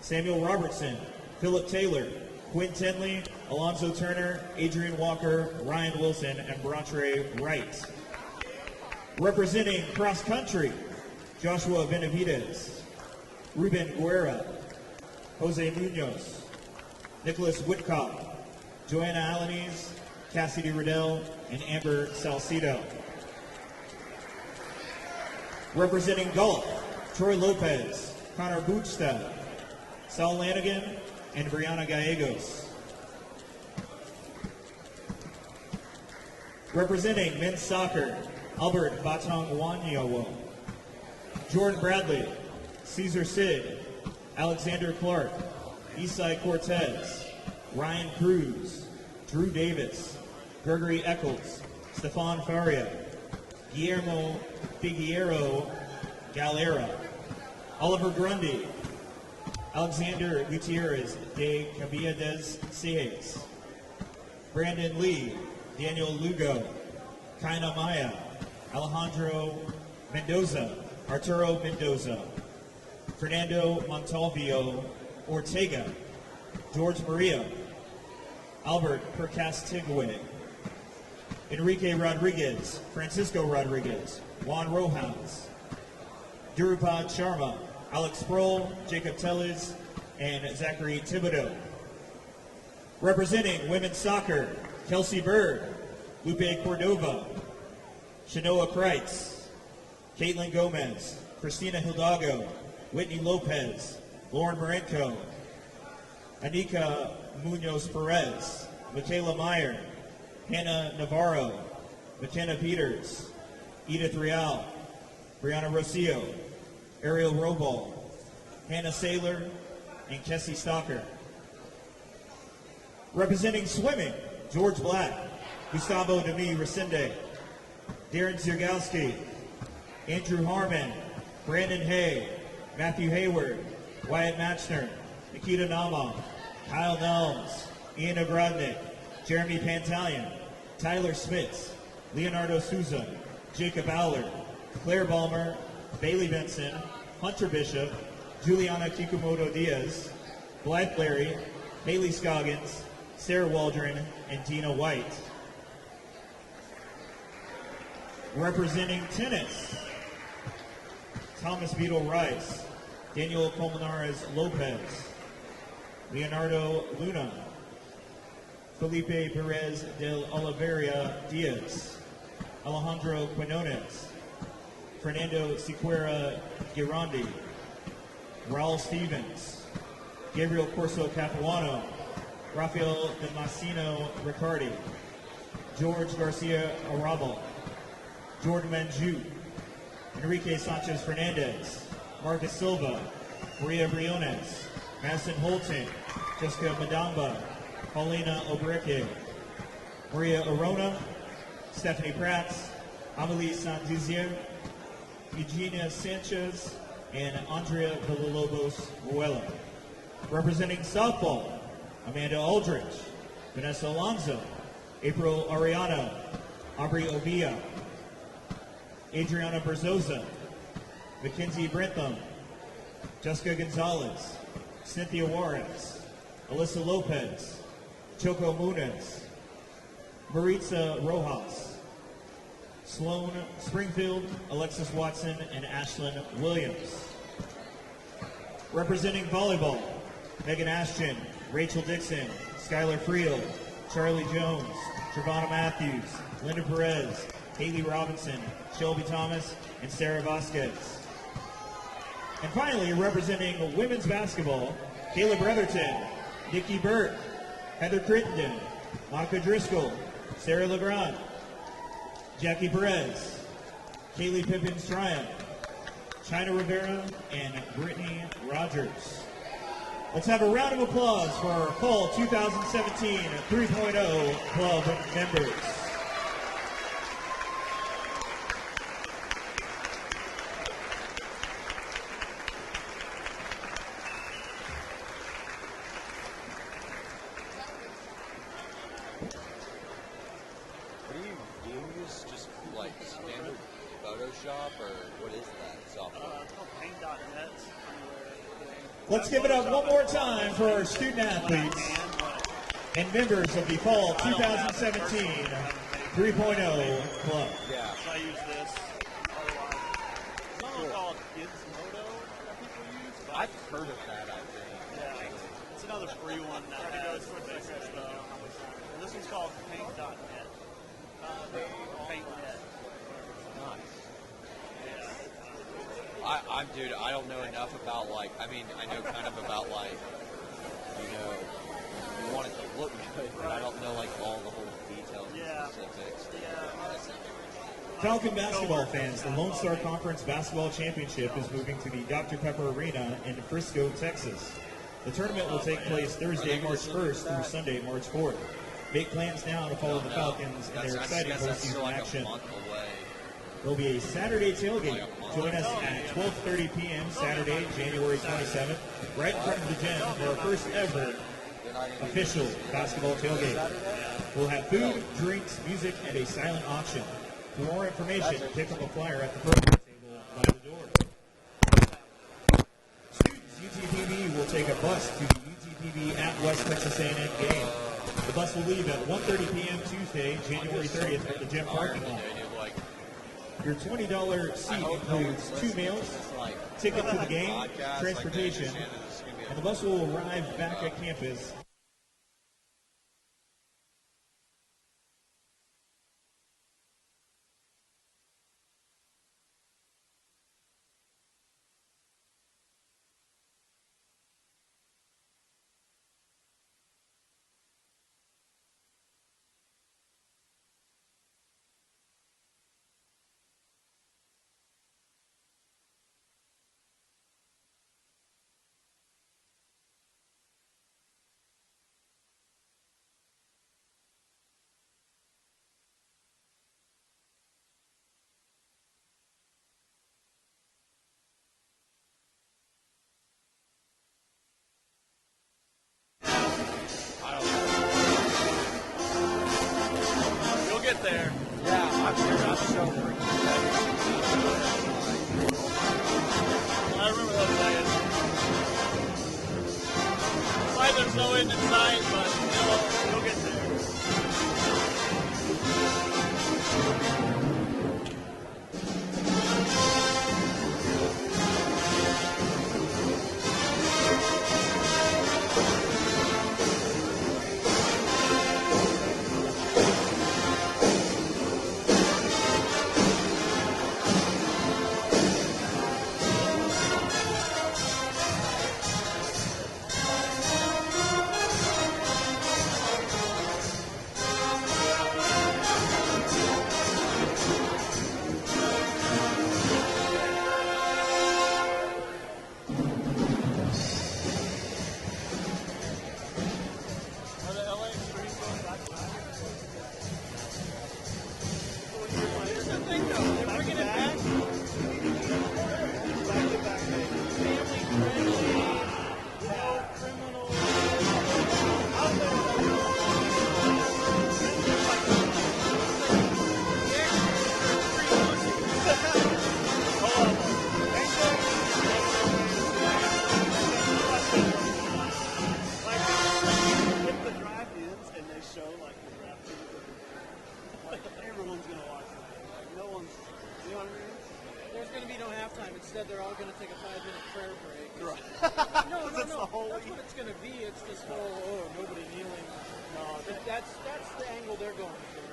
Samuel Robertson, Philip Taylor, Quinn Tenley, Alonzo Turner, Adrian Walker, Ryan Wilson, and Brontre Wright. Representing cross country, Joshua Benavides, Ruben Guerra, Jose Munoz, Nicholas Whitcock, Joanna Alanis, Cassidy Riddell, and Amber Salcido. Representing golf, Troy Lopez, Connor Bootstad, Sal Lanigan, and Brianna Gallegos. Representing men's soccer, Albert Batong Wanyowo, Jordan Bradley, Caesar Sid, Alexander Clark, Isai Cortez, Ryan Cruz, Drew Davis, Gregory Eccles, Stefan Faria, Guillermo Figueroa Galera, Oliver Grundy, Alexander Gutierrez de Cabiades Seas, Brandon Lee, Daniel Lugo, Kaina Maya, Alejandro Mendoza, Arturo Mendoza, Fernando Montalvio Ortega, George Maria, Albert Percastigwe, Enrique Rodriguez, Francisco Rodriguez, Juan Rojas, Durupad Sharma, Alex Sproul, Jacob Tellez, and Zachary Thibodeau. Representing women's soccer, Kelsey Bird, Lupe Cordova, Shanoa Kreitz, Caitlin Gomez, Christina Hidalgo, Whitney Lopez, Lauren Marenko, Anika Munoz Perez, Michaela Meyer, Hannah Navarro, McKenna Peters, Edith Real, Brianna Rocio, Ariel Robal, Hannah Saylor, and Kessie Stalker. Representing swimming, George Black, Gustavo Demi Resende, Darren Ziergowski, Andrew Harmon, Brandon Hay, Matthew Hayward, Wyatt Matchner, Nikita Nama, Kyle Nelms, Ian Ogrodnik, Jeremy Pantalion, Tyler Smits, Leonardo Souza, Jacob Allard, Claire Balmer, Bailey Benson, Hunter Bishop, Juliana Kikumoto Diaz, Blythe Larry, Haley Scoggins, Sarah Waldron, and Dina White. Representing tennis, Thomas Beetle Rice, Daniel Colmenares Lopez, Leonardo Luna, Felipe Perez del Oliveira Diaz, Alejandro Quinones, Fernando Siqueira Girandi, Raul Stevens, Gabriel Corso Capuano, Rafael Damasceno Riccardi, George Garcia Arabal, Jordan Manjou, Enrique Sanchez Fernandez, Marcus Silva, Maria Briones, Madison Holton, Jessica Madamba, Paulina Obreke, Maria Arona, Stephanie Prats, Amelie Santizier, Eugenia Sanchez, and Andrea Villalobos Ruela. Representing softball, Amanda Aldrich, Vanessa Alonso, April Ariana, Aubrey Ovia, Adriana Berzosa, Mackenzie Brentham, Jessica Gonzalez, Cynthia Juarez, Alyssa Lopez, Choco Munez, Maritza Rojas, Sloan Springfield, Alexis Watson, and Ashlyn Williams. Representing volleyball, Megan Ashton, Rachel Dixon, Skylar Friel, Charlie Jones, Trevonna Matthews, Linda Perez, Haley Robinson, Shelby Thomas, and Sarah Vasquez. And finally, representing women's basketball, Caleb Brotherton, Nikki Burt, Heather Crittenden, Monica Driscoll, Sarah Legrand, Jackie Perez, Kaylee Pippins-Triumph, China Rivera, and Brittany Rogers. Let's have a round of applause for our Fall 2017 3.0 Club members. Let's give it up one more time for our student athletes and members of the Fall 2017 3.0 Club. Yeah. So I use this. It's not called Gizmodo that people use. I've heard of that, I think. Yeah. It's another free one that has this stuff. And this one's called Paint.net. Paint.net. Nice. Dude, I don't know enough about, like, I mean, I know kind of about, like, you know, you want it to look good, but I don't know, like, all the whole details and specifics. Falcon basketball fans, the Lone Star Conference Basketball Championship is moving to the Dr. Pepper Arena in Frisco, Texas. The tournament will take place Thursday, March 1st through Sunday, March 4th. Make plans now to follow the Falcons in their exciting postseason action. There will be a Saturday tailgate. Join us at 12:30 p.m. Saturday, January 27th, right in front of the gym for our first ever official basketball tailgate. We'll have food, drinks, music, and a silent auction. For more information, pick up a flyer at the program table by the door. Students, UTPB will take a bus to the UTPB at West Texas A&M game. The bus will leave at 1:30 p.m. Tuesday, January 30th at the gym parking lot. Your $20 seat includes 2 meals, ticket to the game, transportation, and the bus will arrive back at campus. You'll get there. Yeah, I'm here. I'm so I remember those days. It's like there's no end in sight, but you'll get there. Are the LA Extreme going back to back? Here's the thing though, they're bringing it back. Back to back, family friendly, no criminal. Out there, if the draft ends and they show like the draft ends, like everyone's gonna watch that. Like no one's, you know what I mean? There's going to be no halftime. Instead, they're all going to take a 5-minute prayer break. Right. No, That's the whole That's what it's going to be. It's this whole, nobody kneeling. No, that's the angle they're going for.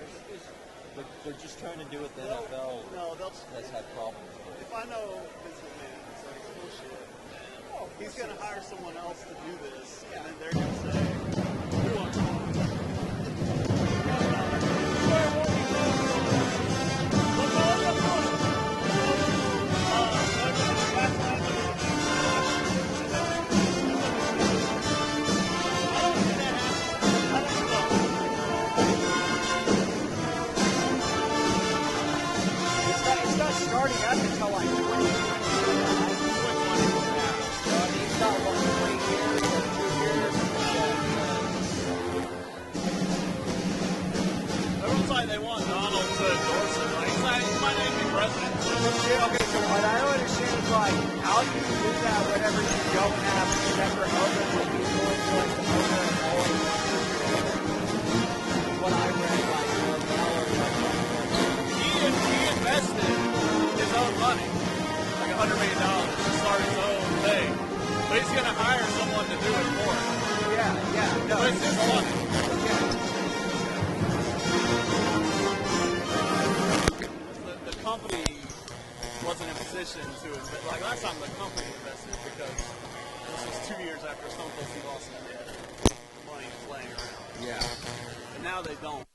They're just trying to do what the They'll- NFL no, they'll. has had problems with. If I know Vince McMahon, it's like bullshit. He's gonna hire someone else to do this, and then they're gonna say, "We want to." It's not starting up until like 2020. He's got 3 years or 2 years. Everyone's like they want Donald to endorse it. Like, he's like, he might not even be president. Okay, so what I don't understand is like, how do you do that whenever you don't have separate owners and you going to like the owner and all? What I read, like, He invested his own money, like $100 million, to start his own thing. But he's gonna hire someone to do it for him. yeah, no. But it's his money. The company wasn't in position to invest. Like last time, the company invested because this was 2 years after Stone Cold Steve Austin did. Money was laying around. Yeah. And now they don't.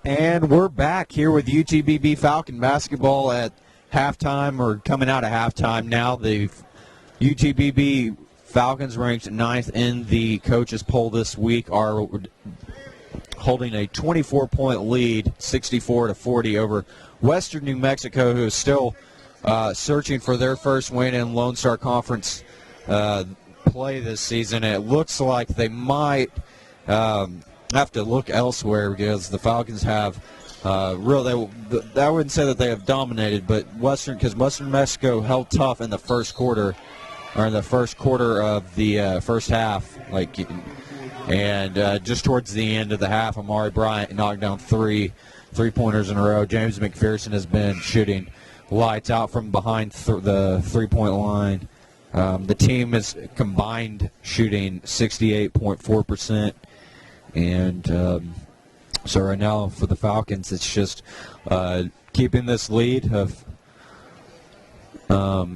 And we're back here with UTPB Falcon basketball at halftime, or coming out of halftime now. The UTPB Falcons, ranked 9th in the coaches poll this week, are holding a 24-point lead, 64-40 over Western New Mexico, who is still searching for their first win in Lone Star Conference play this season. It looks like they might have to look elsewhere, because the Falcons have I wouldn't say that they have dominated, but Western New Mexico held tough in the first quarter, or in the first quarter of the first half, and just towards the end of the half, Amari Bryant knocked down three-pointers in a row. James McPherson has been shooting lights out from behind the three-point line. The team is combined shooting 68.4%, and so right now for the Falcons, it's just keeping this lead of or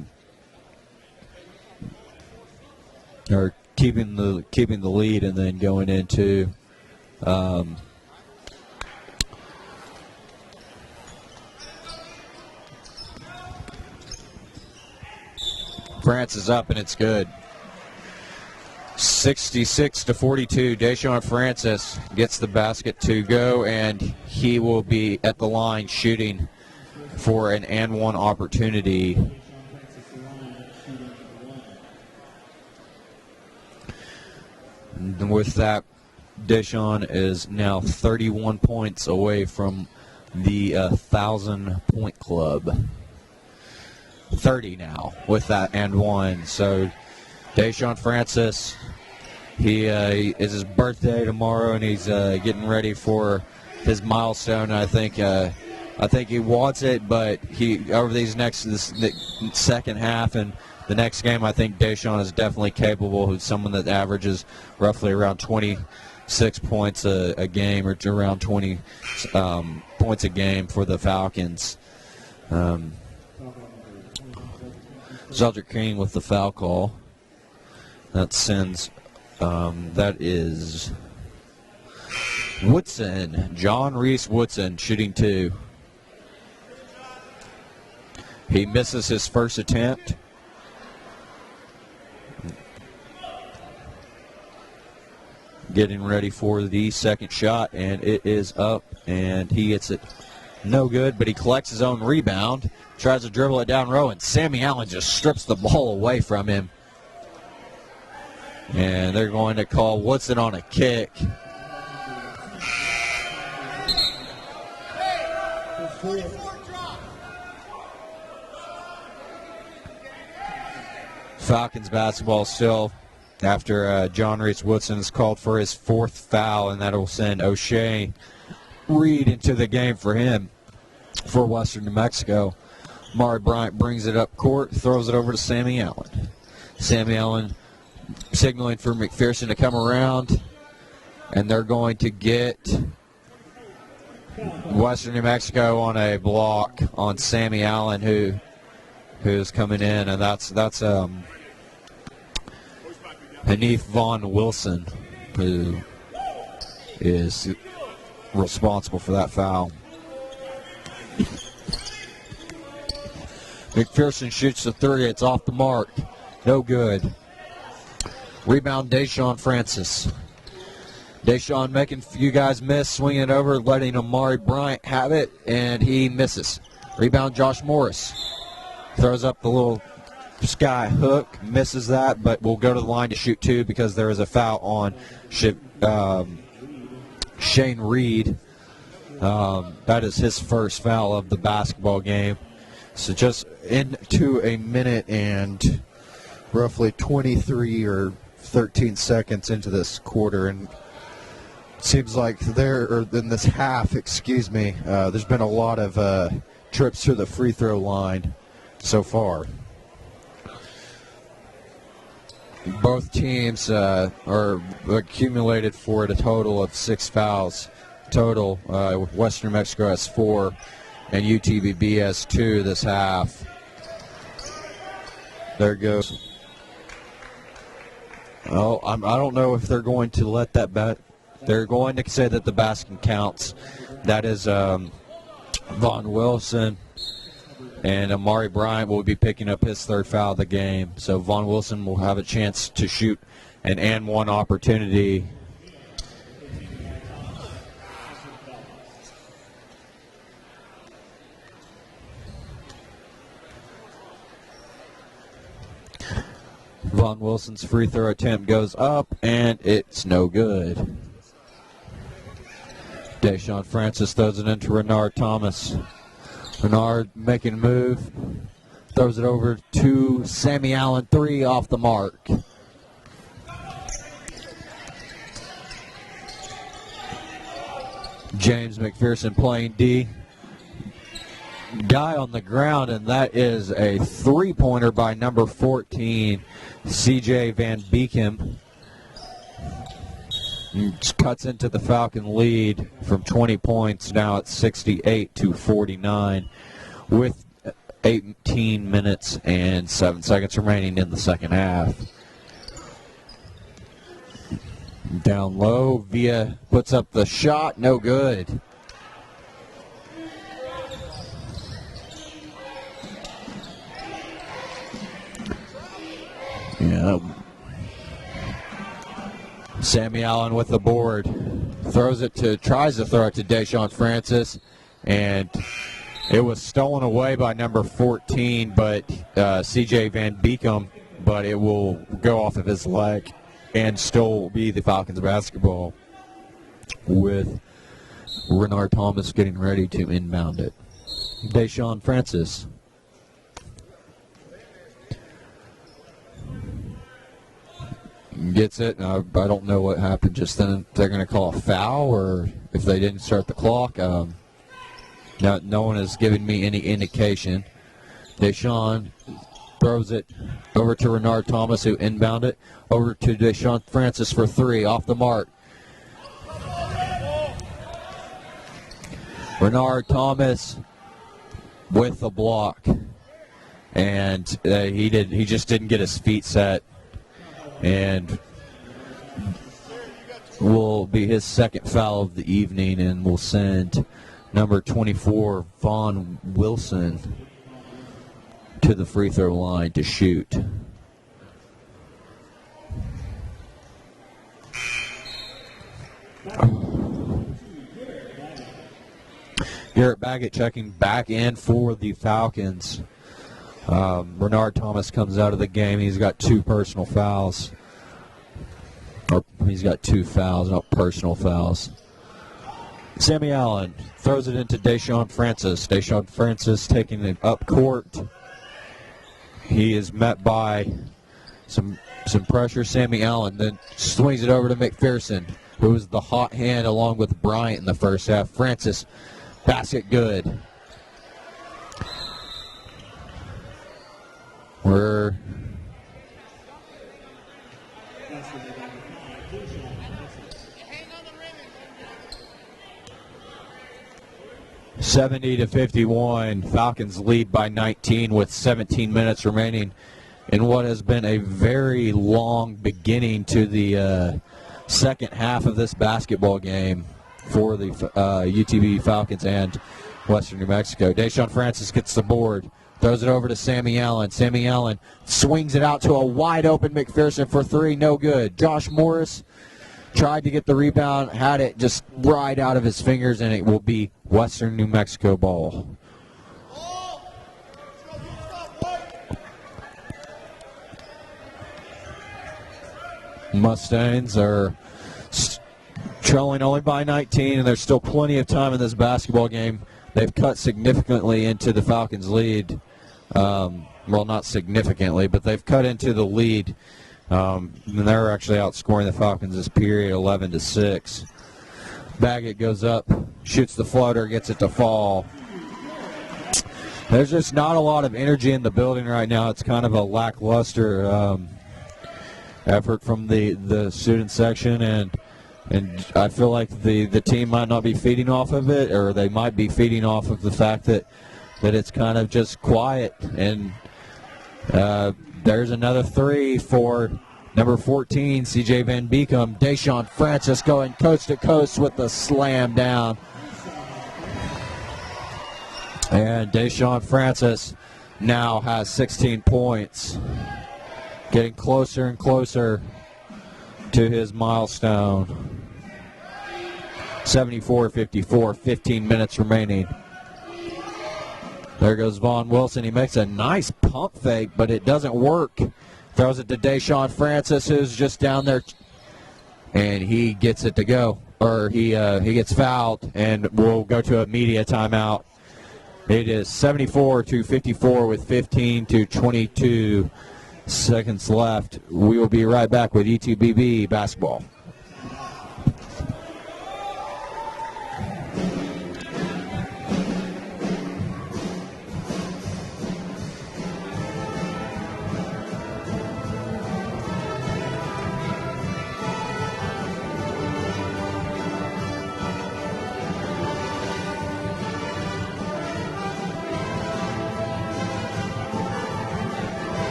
keeping the lead, and then going into Francis up, and it's good. 66-42. Daeshon Francis gets the basket to go, and he will be at the line shooting for an and one opportunity. And with that, Daeshon is now 31 points away from the 1,000-point club. 30 now with that and one. So Daeshon Francis, he is his birthday tomorrow, and he's getting ready for his milestone. I think he wants it, but he over this second half and the next game, I think Daeshon is definitely capable. Who's someone that averages roughly around 26 points a game, or around 20 points a game for the Falcons. Zeldrick King with the foul call. That sends, that is Woodson, John Reese Woodson, shooting two. He misses his first attempt. Getting ready for the second shot, and it is up, and he gets it no good, but he collects his own rebound, tries to dribble it down low, and Sammy Allen just strips the ball away from him. And they're going to call Woodson on a kick. Falcons basketball still after John Reese Woodson is called for his fourth foul, and that will send O'Shea Reed into the game for him for Western New Mexico. Amari Bryant brings it up court, throws it over to Sammy Allen. Sammy Allen signaling for McPherson to come around, and they're going to get Western New Mexico on a block on Sammy Allen, who's coming in, and that's Hanif Vaughn Wilson, who is responsible for that foul. McPherson shoots the three. It's off the mark. No good. Rebound, Daeshon Francis. Daeshon making you guys miss, swinging it over, letting Amari Bryant have it, and he misses. Rebound, Josh Morris. Throws up the little sky hook, misses that, but will go to the line to shoot two because there is a foul on Shane Reed. That is his first foul of the basketball game. So just into a minute and roughly 23 or 13 seconds into this quarter, and it seems like in this half, there's been a lot of trips to the free throw line so far. Both teams are accumulated for a total of 6 fouls total. Western New Mexico has 4, and UTPB has 2 this half. There goes. Oh, I don't know if they're going to let that they're going to say that the basket counts. That is Von Wilson, and Amari Bryant will be picking up his third foul of the game. So Von Wilson will have a chance to shoot an and one opportunity. Von Wilson's free throw attempt goes up, and it's no good. Daeshon Francis throws it into Renard Thomas. Renard making a move, throws it over to Sammy Allen, 3 off the mark. James McPherson playing D. Guy on the ground, and that is a three-pointer by number 14, CJ Van Beekem. Cuts into the Falcon lead from 20 points. Now it's 68-49 with 18 minutes and 7 seconds remaining in the second half. Down low, Villa puts up the shot, no good. Yeah. Sammy Allen with the board. Tries to throw it to Daeshon Francis, and it was stolen away by number 14, but CJ Van Beekem, but it will go off of his leg and still be the Falcons basketball with Renard Thomas getting ready to inbound it. Daeshon Francis. Gets it. I don't know what happened just then. They're going to call a foul, or if they didn't start the clock. No one has given me any indication. Daeshon throws it over to Renard Thomas, who inbound it. Over to Daeshon Francis for 3, off the mark. Renard Thomas with the block, and he just didn't get his feet set. And will be his second foul of the evening, and will send number 24, Von Wilson, to the free throw line to shoot. Garrett Baggett checking back in for the Falcons. Renard Thomas comes out of the game. He's got 2 personal fouls. Or he's got 2 fouls, not personal fouls. Sammy Allen throws it into Daeshon Francis. Daeshon Francis taking it up court. He is met by some pressure. Sammy Allen then swings it over to McPherson, who was the hot hand along with Bryant in the first half. Francis, basket good. We're 70-51. Falcons lead by 19 with 17 minutes remaining in what has been a very long beginning to the second half of this basketball game for the UTPB Falcons and Western New Mexico. Daeshon Francis gets the board. Throws it over to Sammy Allen. Sammy Allen swings it out to a wide-open McPherson for 3. No good. Josh Morris tried to get the rebound, had it just right out of his fingers, and it will be Western New Mexico ball. Mustangs are trailing only by 19, and there's still plenty of time in this basketball game. They've cut significantly into the Falcons' lead. Well, not significantly, but they've cut into the lead. And they're actually outscoring the Falcons this period 11-6. Baggett goes up, shoots the floater, gets it to fall. There's just not a lot of energy in the building right now. It's kind of a lackluster effort from the student section, and I feel like the team might not be feeding off of it, or they might be feeding off of the fact that it's kind of just quiet. And there's another 3 for Number 14, CJ Van Beekum. Daeshon Francis going coast to coast with the slam down. And Daeshon Francis now has 16 points. Getting closer and closer to his milestone. 74-54, 15 minutes remaining. There goes Vaughn Wilson. He makes a nice pump fake, but it doesn't work. Throws it to Daeshon Francis, who's just down there, and he gets it to go. Or he gets fouled, and we'll go to a media timeout. It is 74-54 with 15 to 22 seconds left. We will be right back with UTPB basketball.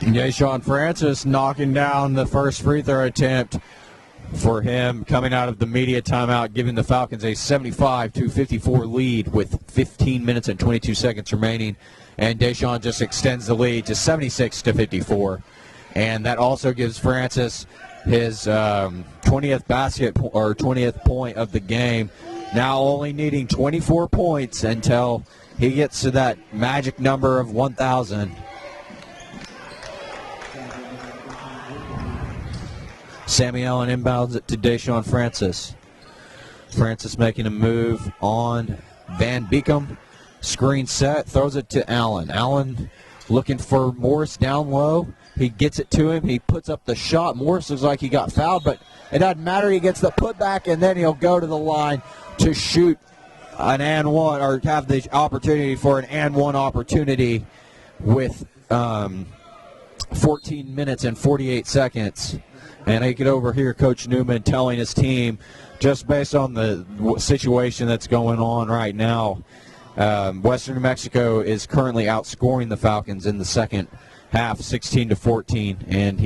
Daeshon Francis knocking down the first free throw attempt for him, coming out of the media timeout, giving the Falcons a 75-54 lead with 15 minutes and 22 seconds remaining. And Daeshon just extends the lead to 76-54. And that also gives Francis his 20th basket or 20th point of the game. Now only needing 24 points until he gets to that magic number of 1,000. Sammy Allen inbounds it to Daeshon Francis. Francis making a move on Van Beekum. Screen set, throws it to Allen. Allen looking for Morris down low. He gets it to him. He puts up the shot. Morris looks like he got fouled, but it doesn't matter. He gets the putback, and then he'll go to the line to shoot an and one, or have the opportunity for an and one opportunity with 14 minutes and 48 seconds. And I could overhear Coach Newman telling his team, just based on the situation that's going on right now, Western New Mexico is currently outscoring the Falcons in the second half, 16-14, and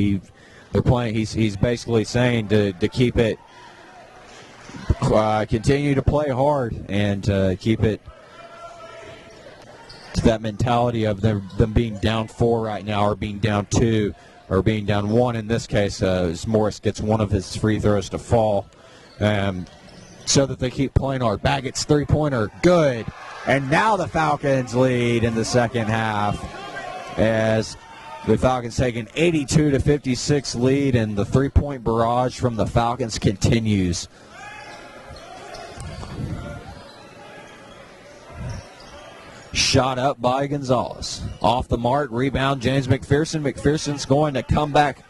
they're playing. He's basically saying to keep it, continue to play hard and keep it to that mentality of them being down 4 right now, or being down 2. Or being down 1 in this case, as Morris gets one of his free throws to fall, so that they keep playing hard. Baggett's three-pointer, good. And now the Falcons lead in the second half, as the Falcons take an 82-56 lead, and the three-point barrage from the Falcons continues. Shot up by Gonzalez. Off the mark, rebound, James McPherson. McPherson's going to come back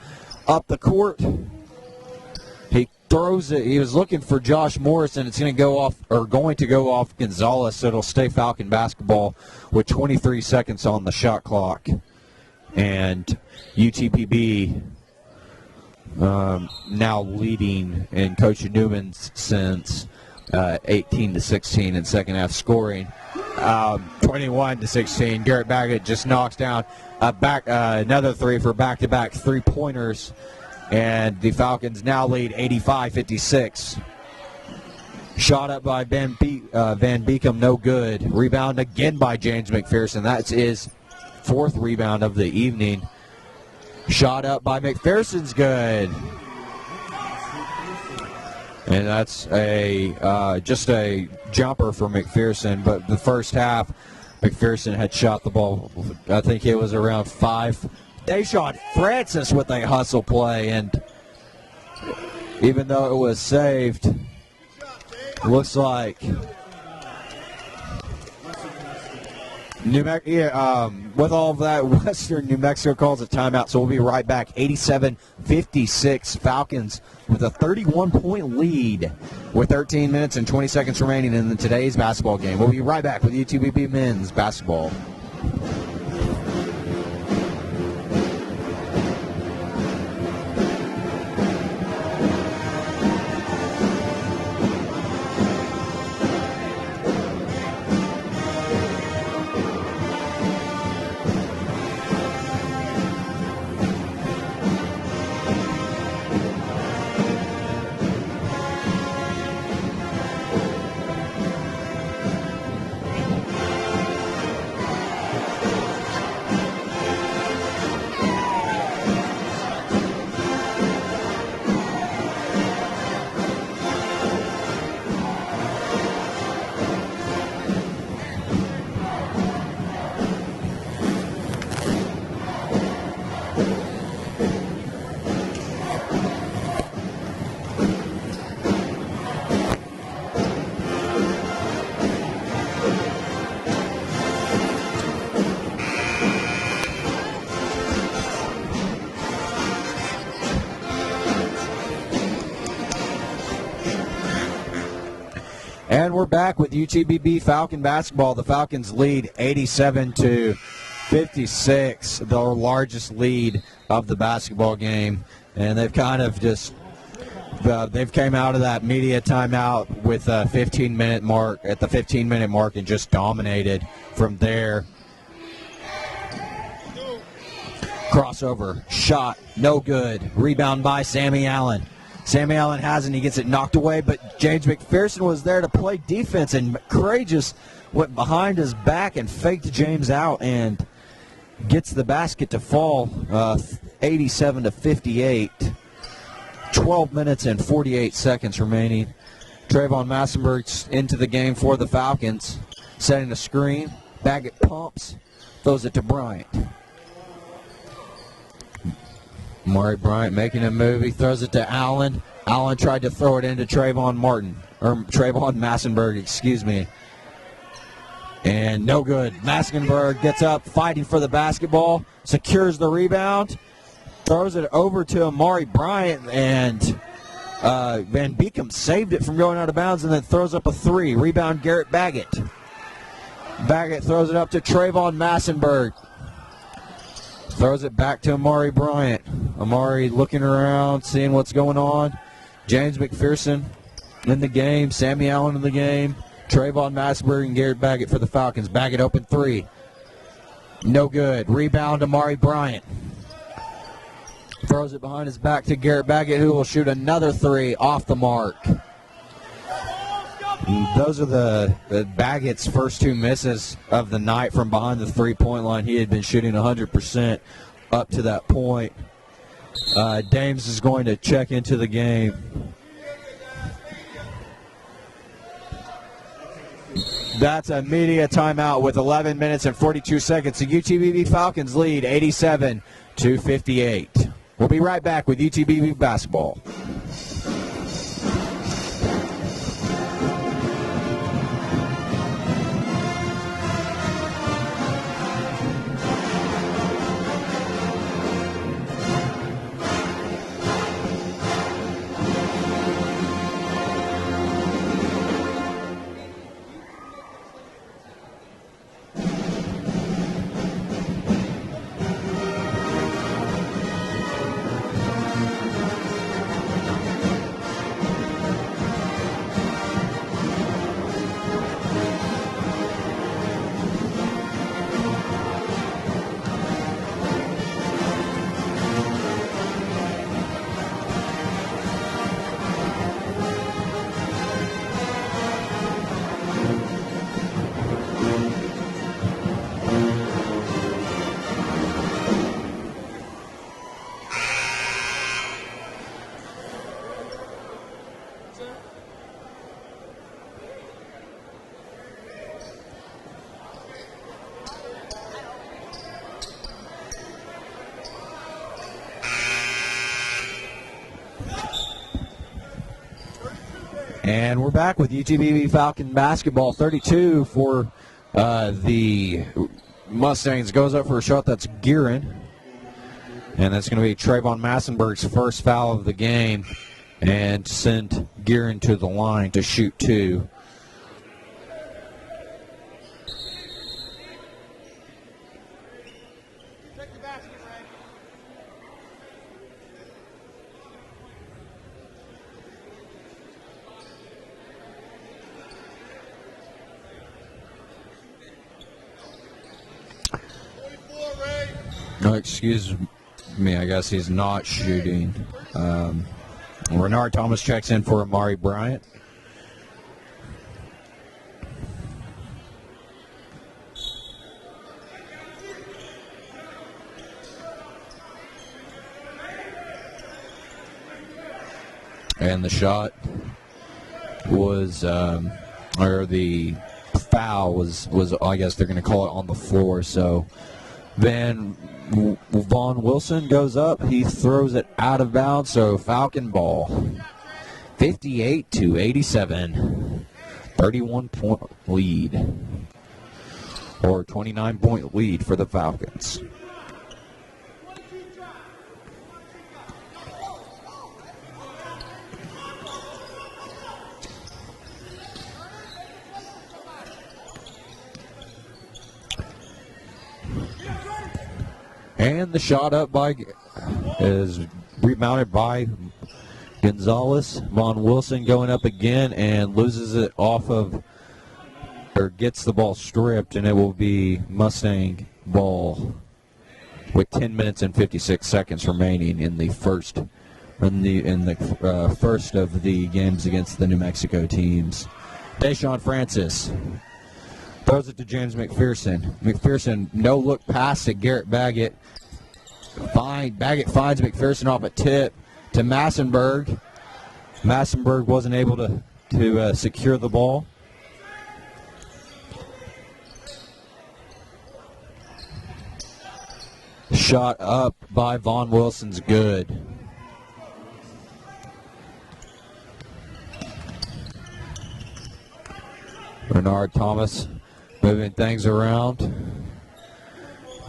up the court. He throws it. He was looking for Josh Morris, and it's going to go off Gonzalez, so it'll stay Falcon basketball with 23 seconds on the shot clock. And UTPB now leading in Coach Newman's sense, 18-16 in second half scoring. 21-16. Garrett Baggett just knocks down another three for back-to-back three-pointers and the Falcons now lead 85-56. Shot up by Van Beekum, no good. Rebound again by James McPherson. That's his 4th rebound of the evening. Shot up by McPherson's good. And that's just a jumper for McPherson. But the first half, McPherson had shot the ball, I think it was around 5. Daeshon Francis with a hustle play, and even though it was saved, looks like with all of that, Western New Mexico calls a timeout, so we'll be right back. 87-56, Falcons with a 31-point lead with 13 minutes and 20 seconds remaining in today's basketball game. We'll be right back with UTPB men's basketball. And we're back with UTPB Falcon basketball. The Falcons lead 87-56, the largest lead of the basketball game. And they've kind of just they've came out of that media timeout with a 15-minute mark at the 15-minute mark and just dominated from there. Crossover shot, no good. Rebound by Sammy Allen. Sammy Allen has it, and he gets it knocked away, but James McPherson was there to play defense, and McCray just went behind his back and faked James out and gets the basket to fall 87-58. 12 minutes and 48 seconds remaining. Trayvon Massenberg's into the game for the Falcons, setting a screen. Baggett pumps, throws it to Bryant. Maury Bryant making a move. He throws it to Allen. Allen tried to throw it into Trayvon Massenberg, excuse me. And no good. Massenberg gets up, fighting for the basketball, secures the rebound, throws it over to Amari Bryant, and Van Beekum saved it from going out of bounds and then throws up a three. Rebound, Garrett Baggett. Baggett throws it up to Trayvon Massenberg. Throws it back to Amari Bryant. Amari looking around, seeing what's going on. James McPherson in the game. Sammy Allen in the game. Trayvon Massenberg and Garrett Baggett for the Falcons. Baggett open three. No good. Rebound, Amari Bryant. Throws it behind his back to Garrett Baggett, who will shoot another three off the mark. Those are the Baggett's first two misses of the night from behind the three-point line. He had been shooting 100% up to that point. Dames is going to check into the game. That's a media timeout with 11 minutes and 42 seconds. The UTPB Falcons lead 87-58. We'll be right back with UTPB basketball. And we're back with UTPB Falcon basketball. 32 for the Mustangs. Goes up for a shot. That's Gearin. And that's going to be Trayvon Massenberg's first foul of the game. And send Gearin to the line to shoot 2. Take the basket, Ray. No, excuse me. I guess he's not shooting. Renard Thomas checks in for Amari Bryant. And the shot was, or the foul was I guess they're going to call it on the floor. So Vaughn Wilson goes up. He throws it out of bounds. So Falcon ball, 58-87, 31-point lead, or 29-point lead for the Falcons. And the shot up is rebounded by Gonzalez. Vaughn Wilson going up again and loses it off of, or gets the ball stripped, and it will be Mustang ball with 10 minutes and 56 seconds remaining in the first first of the games against the New Mexico teams. Daeshon Francis throws it to James McPherson. McPherson, no look pass to Garrett Baggett. Baggett finds McPherson off a tip to Massenberg. Massenberg wasn't able to secure the ball. Shot up by Vaughn Wilson's good. Renard Thomas moving things around.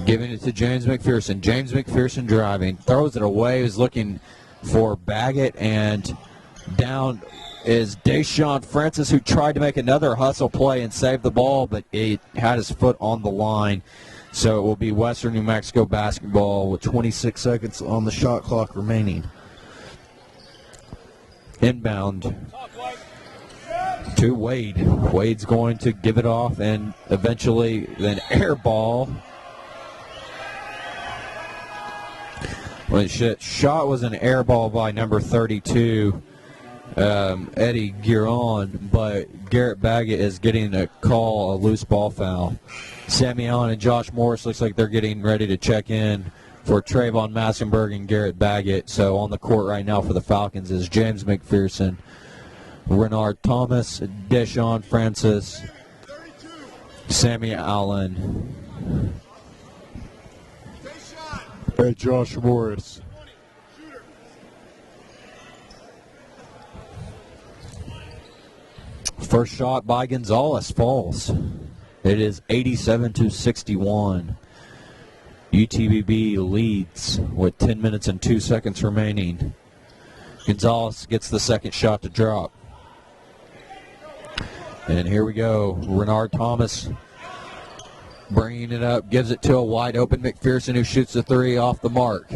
Giving it to James McPherson. James McPherson driving. Throws it away. Is looking for Baggett. And down is Daeshon Francis, who tried to make another hustle play and save the ball, but it had his foot on the line. So it will be Western New Mexico basketball with 26 seconds on the shot clock remaining. Inbound to Wade. Wade's going to give it off, and eventually an air ball. Well, shot was an air ball by number 32, Eddie Gueron, but Garrett Baggett is getting a loose ball foul. Sammy Allen and Josh Morris looks like they're getting ready to check in for Trayvon Massenberg and Garrett Baggett. So on the court right now for the Falcons is James McPherson, Renard Thomas, Daeshon Francis, Sammy Allen, and Josh Morris. First shot by Gonzalez falls. It is 87-61. UTPB leads with 10 minutes and 2 seconds remaining. Gonzalez gets the second shot to drop. And here we go. Renard Thomas bringing it up, gives it to a wide open McPherson, who shoots the three off the mark.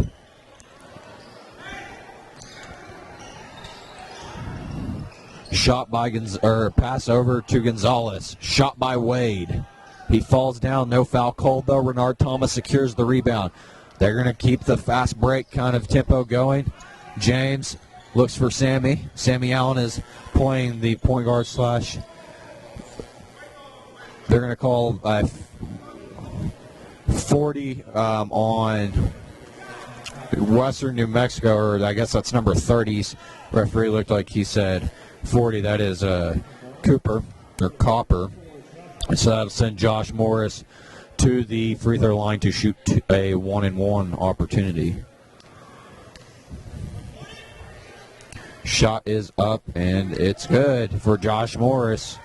Shot by pass over to Gonzalez. Shot by Wade. He falls down. No foul called though. Renard Thomas secures the rebound. They're going to keep the fast break kind of tempo going. James looks for Sammy. Sammy Allen is playing the point guard slash. They're going to call 40 on Western New Mexico, or I guess that's number 30's. Referee looked like he said 40. That is Copper. And so that'll send Josh Morris to the free throw line to shoot a 1-and-1 opportunity. Shot is up, and it's good for Josh Morris.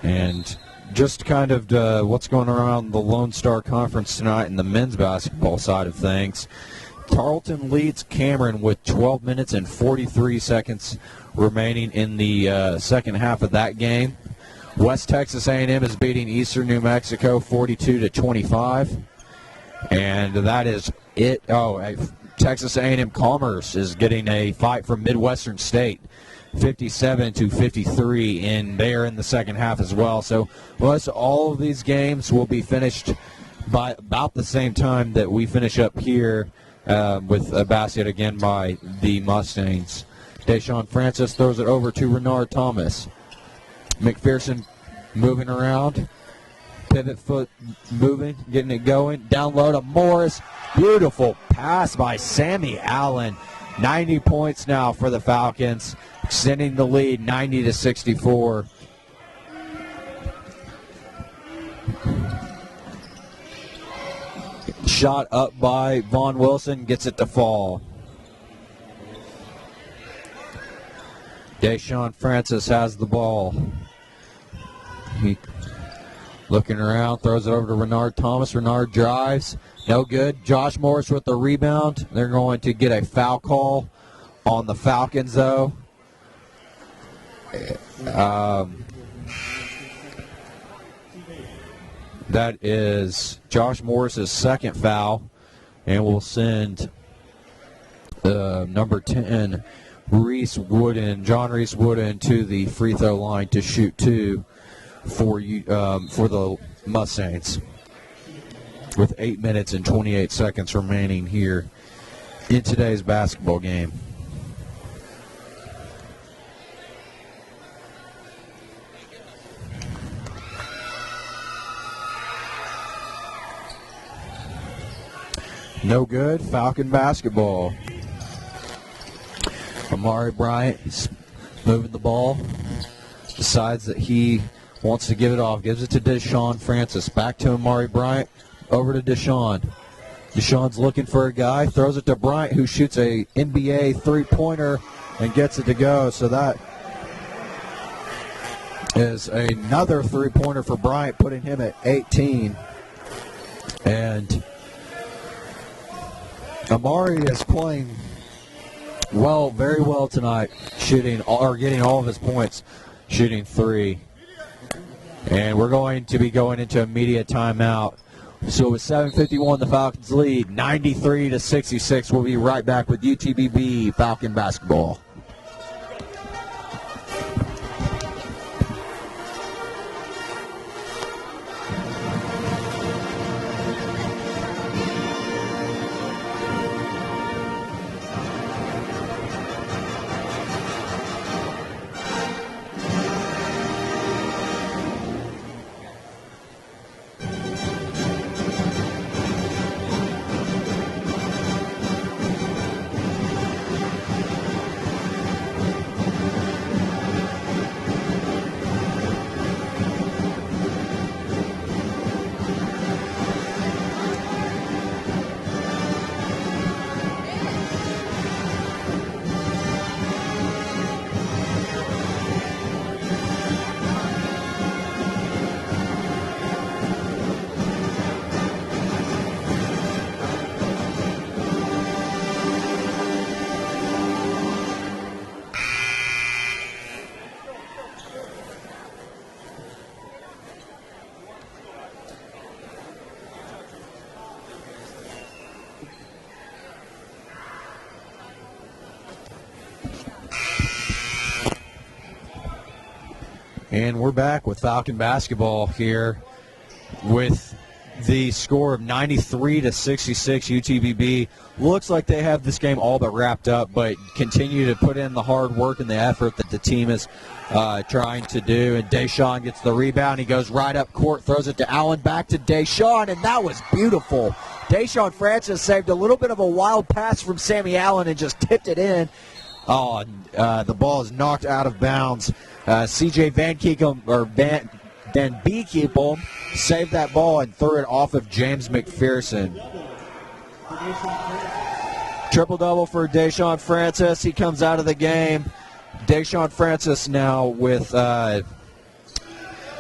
And just kind of what's going around the Lone Star Conference tonight in the men's basketball side of things. Tarleton leads Cameron with 12 minutes and 43 seconds remaining in the second half of that game. West Texas A&M is beating Eastern New Mexico 42-25. And that is it. Texas A&M Commerce is getting a fight from Midwestern State, 57-53, and they are in the second half as well. So most all of these games will be finished by about the same time that we finish up here with a basket again by the Mustangs. Daeshon Francis throws it over to Renard Thomas. McPherson moving around. Pivot foot moving, getting it going. Down low to Morris. Beautiful pass by Sammy Allen. 90 points now for the Falcons, extending the lead 90-64. Shot up by Vaughn Wilson, gets it to fall. Daeshon Francis has the ball. He looking around, throws it over to Renard Thomas. Renard drives, no good. Josh Morris with the rebound. They're going to get a foul call on the Falcons, though. That is Josh Morris's second foul, and we'll send number 10, John Reese Wooden, to the free throw line to shoot two for the Mustangs, with 8 minutes and 28 seconds remaining here in today's basketball game. No good. Falcon basketball. Amari Bryant is moving the ball. Decides that he wants to give it off. Gives it to Daeshon Francis. Back to Amari Bryant. Over to Daeshon. Deshaun's looking for a guy. Throws it to Bryant, who shoots a NBA three-pointer and gets it to go. So that is another three-pointer for Bryant, putting him at 18. And Amari is playing well, very well tonight, getting all of his points, shooting three. And we're going to be going into immediate timeout. So with 7:51, the Falcons lead 93-66. We'll be right back with UTPB Falcon basketball. And we're back with Falcon basketball here with the score of 93-66. UTPB looks like they have this game all but wrapped up, but continue to put in the hard work and the effort that the team is trying to do. And Daeshon gets the rebound. He goes right up court, throws it to Allen, back to Daeshon, and that was beautiful. Daeshon Francis saved a little bit of a wild pass from Sammy Allen and just tipped it in. The ball is knocked out of bounds. C.J. Van Beekeepel saved that ball and threw it off of James McPherson. Triple-double for Daeshon Francis. He comes out of the game. Daeshon Francis now with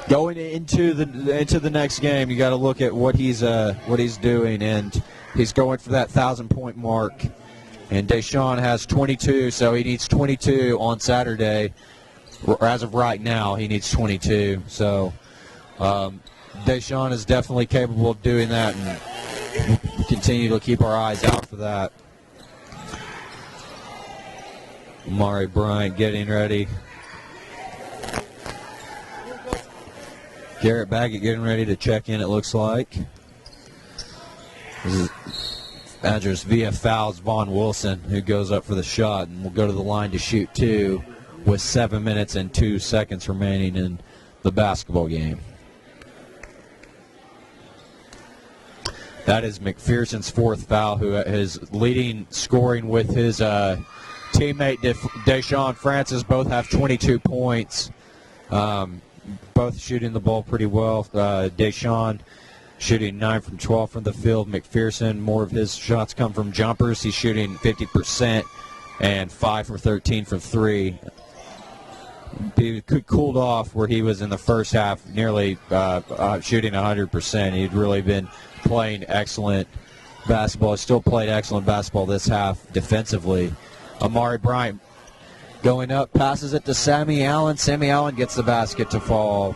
going into the next game. You got to look at what he's doing, and he's going for that 1,000-point mark. And Daeshon has 22, so he needs 22 on Saturday. As of right now, he needs 22. So Daeshon is definitely capable of doing that, and we'll continue to keep our eyes out for that. Amari Bryant getting ready. Garrett Baggett getting ready to check in, it looks like. Badgers via fouls Vaughn Wilson, who goes up for the shot and will go to the line to shoot 2 with 7 minutes and 2 seconds remaining in the basketball game. That is McPherson's 4th foul, who is leading scoring with his teammate Daeshon Francis. Both have 22 points. Both shooting the ball pretty well. Daeshon shooting 9 from 12 from the field. McPherson, more of his shots come from jumpers. He's shooting 50% and 5 from 13 from 3. He cooled off where he was in the first half, nearly shooting 100%. He'd really been playing excellent basketball. Still played excellent basketball this half defensively. Amari Bryant going up, passes it to Sammy Allen. Sammy Allen gets the basket to fall.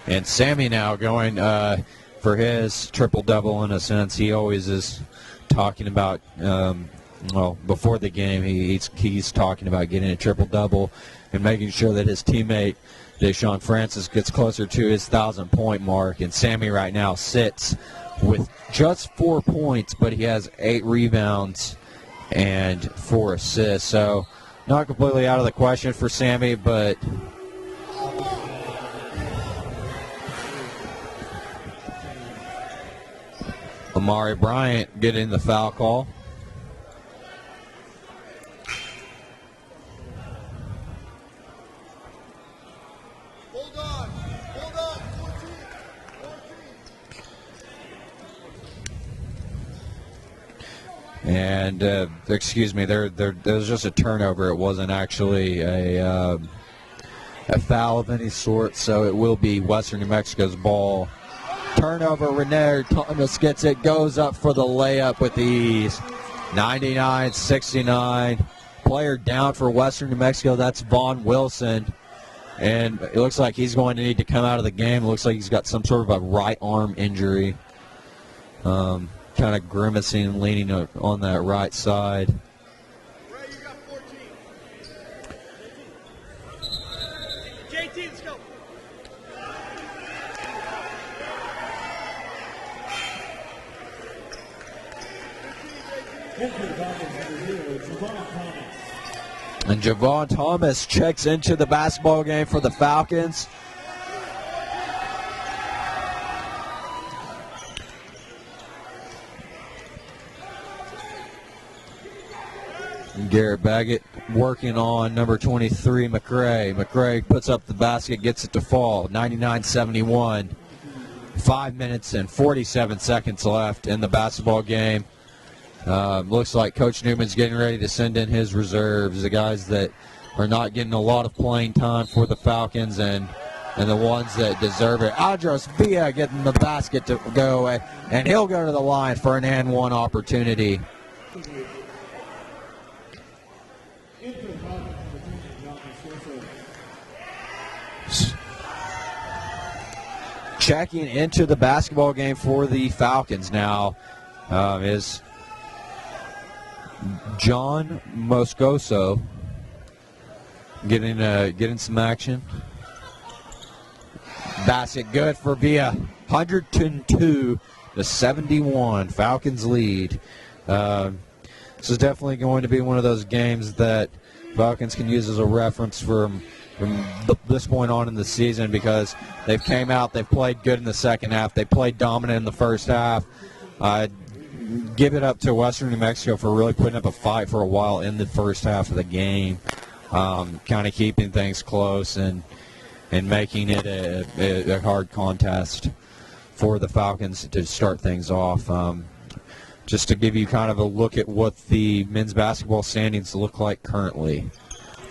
And Sammy now going for his triple-double in a sense. He always is talking about, well, before the game, he's talking about getting a triple-double and making sure that his teammate, Daeshon Francis, gets closer to his 1,000-point mark. And Sammy right now sits with just 4 points, but he has 8 rebounds and 4 assists. So not completely out of the question for Sammy, but Amari Bryant getting the foul call. Hold on, 14. And excuse me, there was just a turnover. It wasn't actually a foul of any sort, so it will be Western New Mexico's ball. Turnover, Renee Thomas gets it, goes up for the layup with ease. 99-69. Player down for Western New Mexico, that's Vaughn Wilson. And it looks like he's going to need to come out of the game. It looks like he's got some sort of a right arm injury. Kind of grimacing and leaning on that right side. Ray, you got 14. JT, let's go. And Javon Thomas checks into the basketball game for the Falcons. And Garrett Baggett working on number 23, McRae. McRae puts up the basket, gets it to fall. 99-71. 5 minutes and 47 seconds left in the basketball game. Looks like Coach Newman's getting ready to send in his reserves, the guys that are not getting a lot of playing time for the Falcons and the ones that deserve it. Andros Villa getting the basket to go, and he'll go to the line for an and one opportunity. Checking into the basketball game for the Falcons now is John Moscoso getting some action. Basket good for Villa. 102-71. Falcons lead. This is definitely going to be one of those games that Falcons can use as a reference from this point on in the season, because they've came out, they've played good in the second half, they played dominant in the first half. Give it up to Western New Mexico for really putting up a fight for a while in the first half of the game, kind of keeping things close and making it a hard contest for the Falcons to start things off. just to give you kind of a look at what the men's basketball standings look like currently.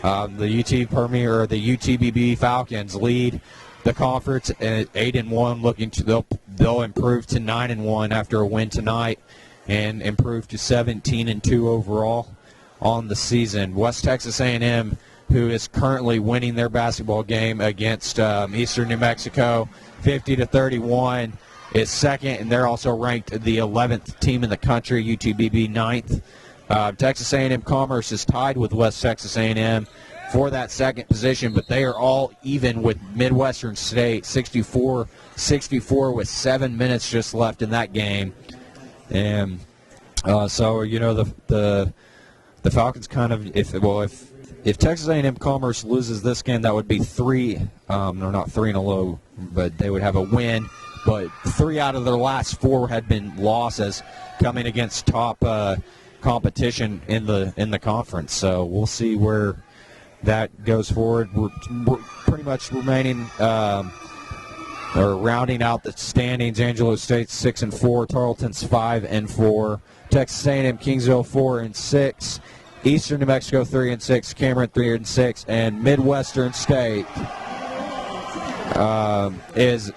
The UTPB Falcons lead the conference at 8-1, looking to they'll improve to 9-1 after a win tonight, and improve to 17-2 overall on the season. West Texas A&M, who is currently winning their basketball game against Eastern New Mexico, 50-31, is second, and they're also ranked the 11th team in the country. UTPB 9th. Texas A&M Commerce is tied with West Texas A&M for that second position, but they are all even with Midwestern State, 64-64 with 7 minutes just left in that game. And so, you know, the Falcons kind of, if Texas A&M Commerce loses this game, that would be not 3 in a row, but they would have a win. But 3 out of their last 4 had been losses coming against top competition in the conference. So we'll see where that goes forward. We're pretty much remaining or rounding out the standings. Angelo State's 6-4, Tarleton's 5-4, Texas A&M Kingsville 4-6, Eastern New Mexico 3-6, Cameron 3-6, and Midwestern State is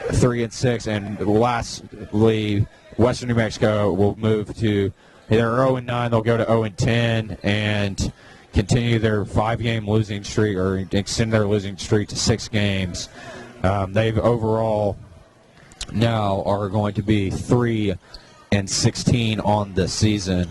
3-6, and lastly, Western New Mexico will move to either 0-9, they'll go to 0-10, and continue their 5-game losing streak, or extend their losing streak to 6 games. They've overall now are going to be 3-16 on the season.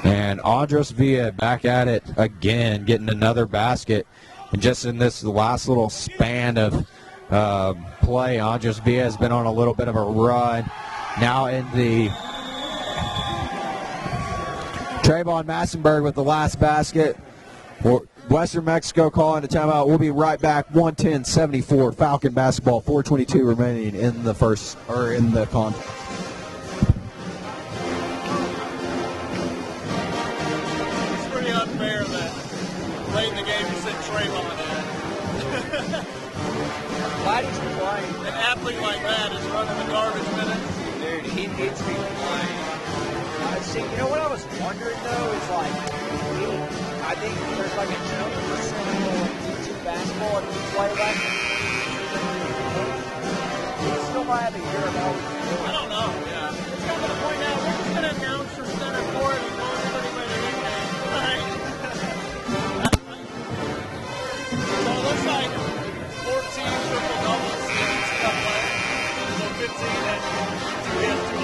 And Andres Villa back at it again, getting another basket. And just in this last little span of play, Andres Villa has been on a little bit of a run. Now in the Trayvon Massenberg with the last basket. Western Mexico calling a timeout. We'll be right back. 110-74 Falcon basketball. 4:22 remaining in the contest. It's pretty unfair that late in the game you sent Trayvon in. Glad he's playing. An athlete like that is running the garbage minutes. Dude, he needs to be playing. See, you know what I was wondering though is like, I think there's like a jump percent in basketball if you play like he still might have a year of help. I don't know, yeah. It's coming to the point now, we're just going to announce from center court and call everybody to nickname. Right? So it looks like 14 triple doubles in NCAA. So 15 at UTPS 2.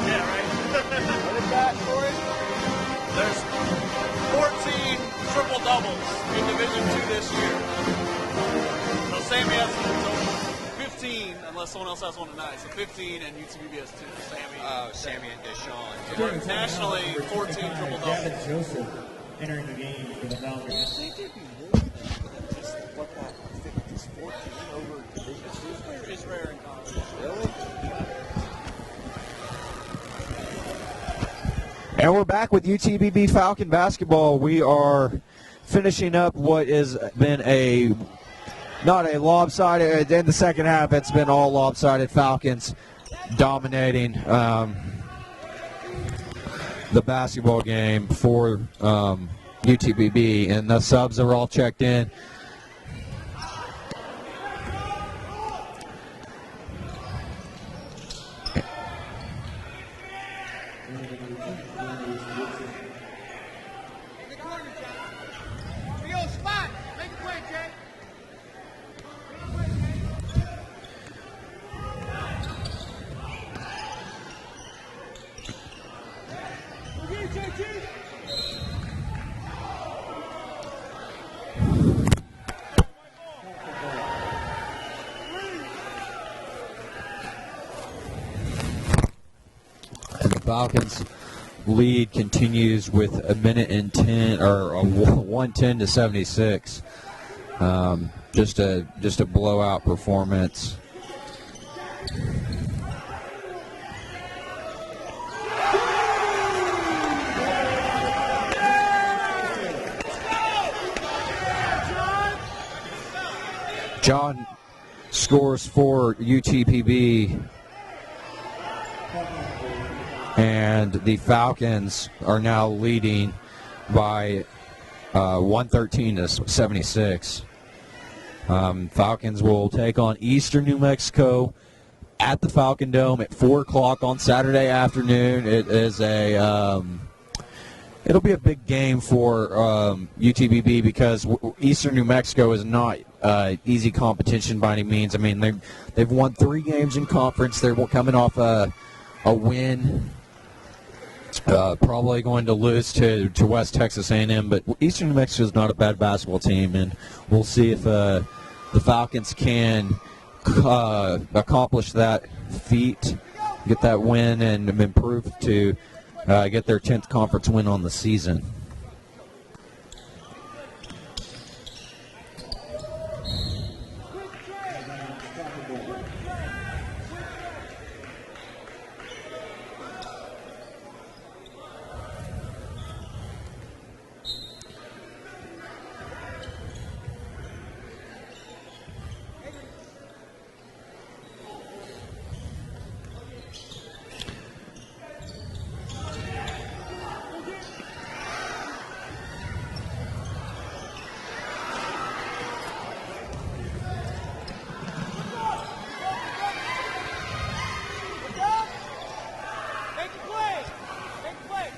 Yeah, right? What is that for it? There's 14 triple doubles in Division II this year. So Sammy has 15, unless someone else has one tonight. So 15 and UTPB has 2. Sammy and Daeshon. Nationally, 14 triple doubles. Gavin Joseph entering the game for the Falcons. They did be more than that. Just what that 14 over Division II is rare in college. Really? And we're back with UTPB Falcon basketball. We are finishing up what has been not a lopsided, in the second half it's been all lopsided. Falcons dominating the basketball game for UTPB, and the subs are all checked in. Falcons lead continues with a minute and 10, or a 110-76. Just a blowout performance. John scores for UTPB. And the Falcons are now leading by 113 to 76. Falcons will take on Eastern New Mexico at the Falcon Dome at 4 o'clock on Saturday afternoon. It is it'll be a big game for UTPB because Eastern New Mexico is not easy competition by any means. I mean, they've won 3 games in conference. They're coming off a win. Probably going to lose to West Texas A&M, but Eastern New Mexico is not a bad basketball team, and we'll see if the Falcons can accomplish that feat, get that win, and improve to get their 10th conference win on the season.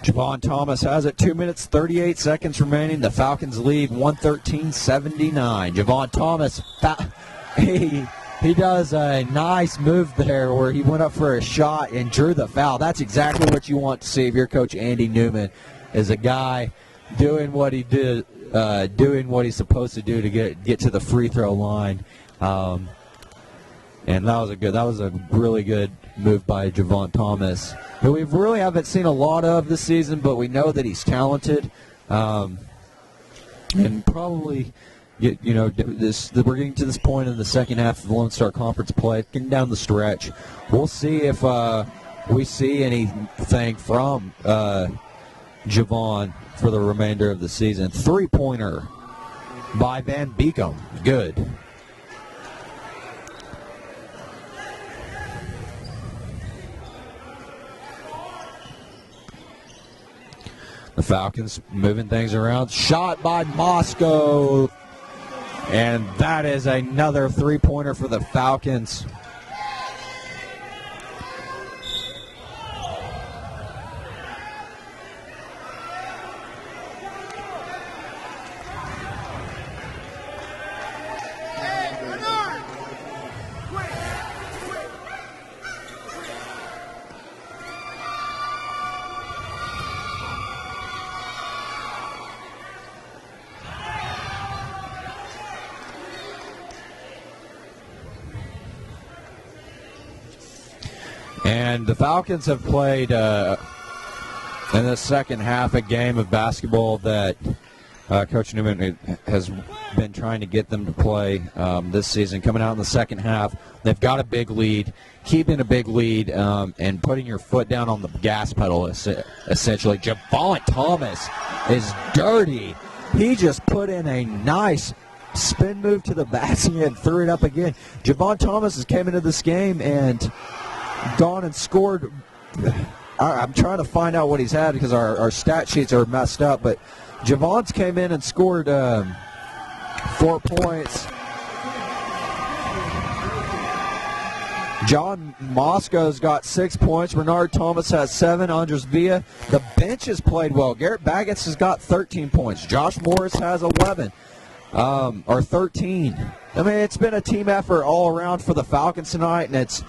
Javon Thomas has it. 2 minutes, 38 seconds remaining. The Falcons lead 113-79. Javon Thomas, he does a nice move there where he went up for a shot and drew the foul. That's exactly what you want to see if your coach Andy Newman is a guy doing what he did, doing what he's supposed to do to get to the free throw line. And that was a really good move by Javon Thomas, who we really haven't seen a lot of this season, but we know that he's talented, and probably, we're getting to this point in the second half of the Lone Star Conference play, getting down the stretch. We'll see if we see anything from Javon for the remainder of the season. 3-pointer by Van Beekum, good. The Falcons moving things around. Shot by Moscow. And that is another 3-pointer for the Falcons. And the Falcons have played in the second half a game of basketball that Coach Newman has been trying to get them to play this season. Coming out in the second half, they've got a big lead, keeping a big lead, and putting your foot down on the gas pedal, essentially. Javon Thomas is dirty. He just put in a nice spin move to the basket and threw it up again. Javon Thomas has came into this game and gone and scored. I'm trying to find out what he's had because our stat sheets are messed up, but Javon's came in and scored 4 points. John Moscow's got 6 points. Bernard Thomas has 7. Andres Villa. The bench has played well. Garrett Baggett has got 13 points. Josh Morris has 11. Or 13. I mean, it's been a team effort all around for the Falcons tonight, and it's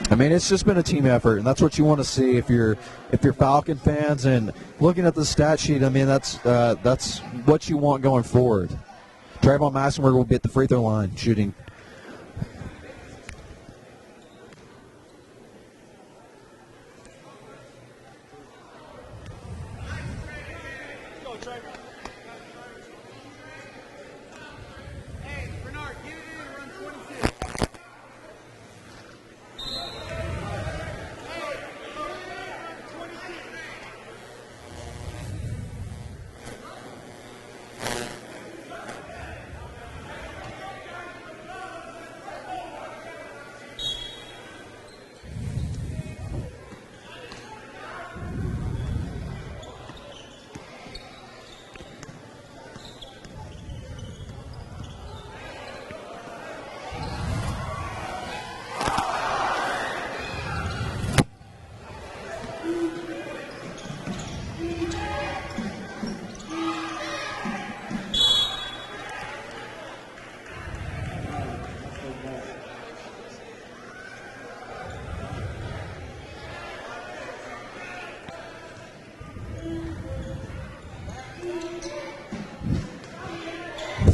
it's just been a team effort, and that's what you want to see if you're Falcon fans. And looking at the stat sheet, I mean, that's what you want going forward. Trayvon Massenberg will be at the free throw line shooting.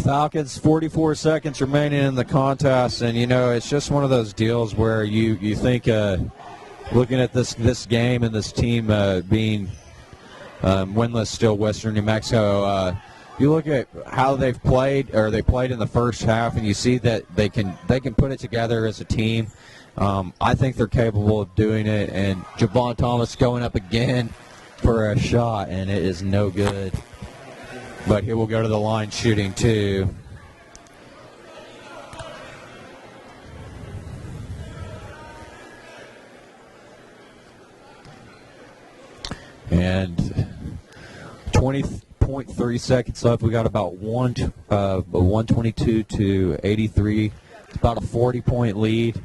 Falcons, 44 seconds remaining in the contest, and it's just one of those deals where you think, looking at this game and this team being winless still, Western New Mexico. You look at how they've played, or they played in the first half, and you see that they can put it together as a team. I think they're capable of doing it, and Javon Thomas going up again for a shot, and it is no good. But he will go to the line shooting too. And 20.3 seconds left. We got about 122 to 83. It's about a 40-point lead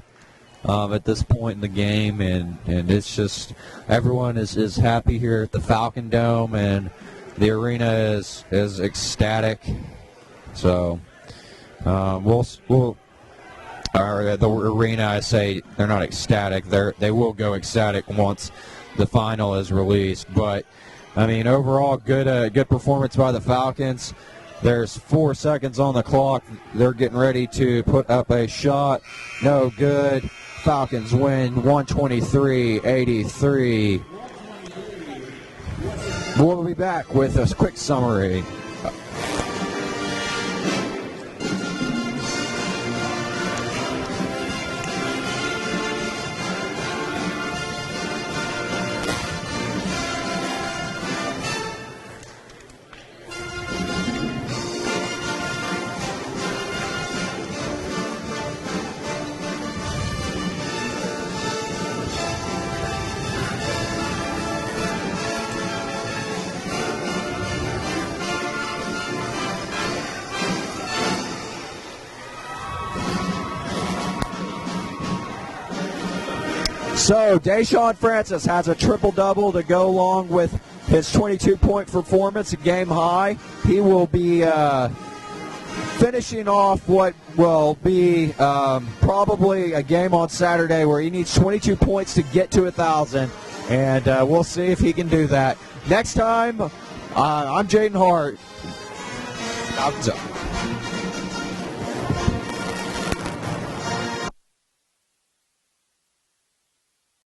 at this point in the game, and it's just everyone is happy here at the Falcon Dome, and the arena is ecstatic. So the arena, I say, they're not ecstatic. They will go ecstatic once the final is released. But I mean, overall, good performance by the Falcons. There's 4 seconds on the clock. They're getting ready to put up a shot. No good. Falcons win 123-83. We'll be back with a quick summary. So, Daeshon Francis has a triple-double to go along with his 22-point performance, a game high. He will be finishing off what will be probably a game on Saturday where he needs 22 points to get to 1,000, and we'll see if he can do that. Next time, I'm Jaden Hart. Out.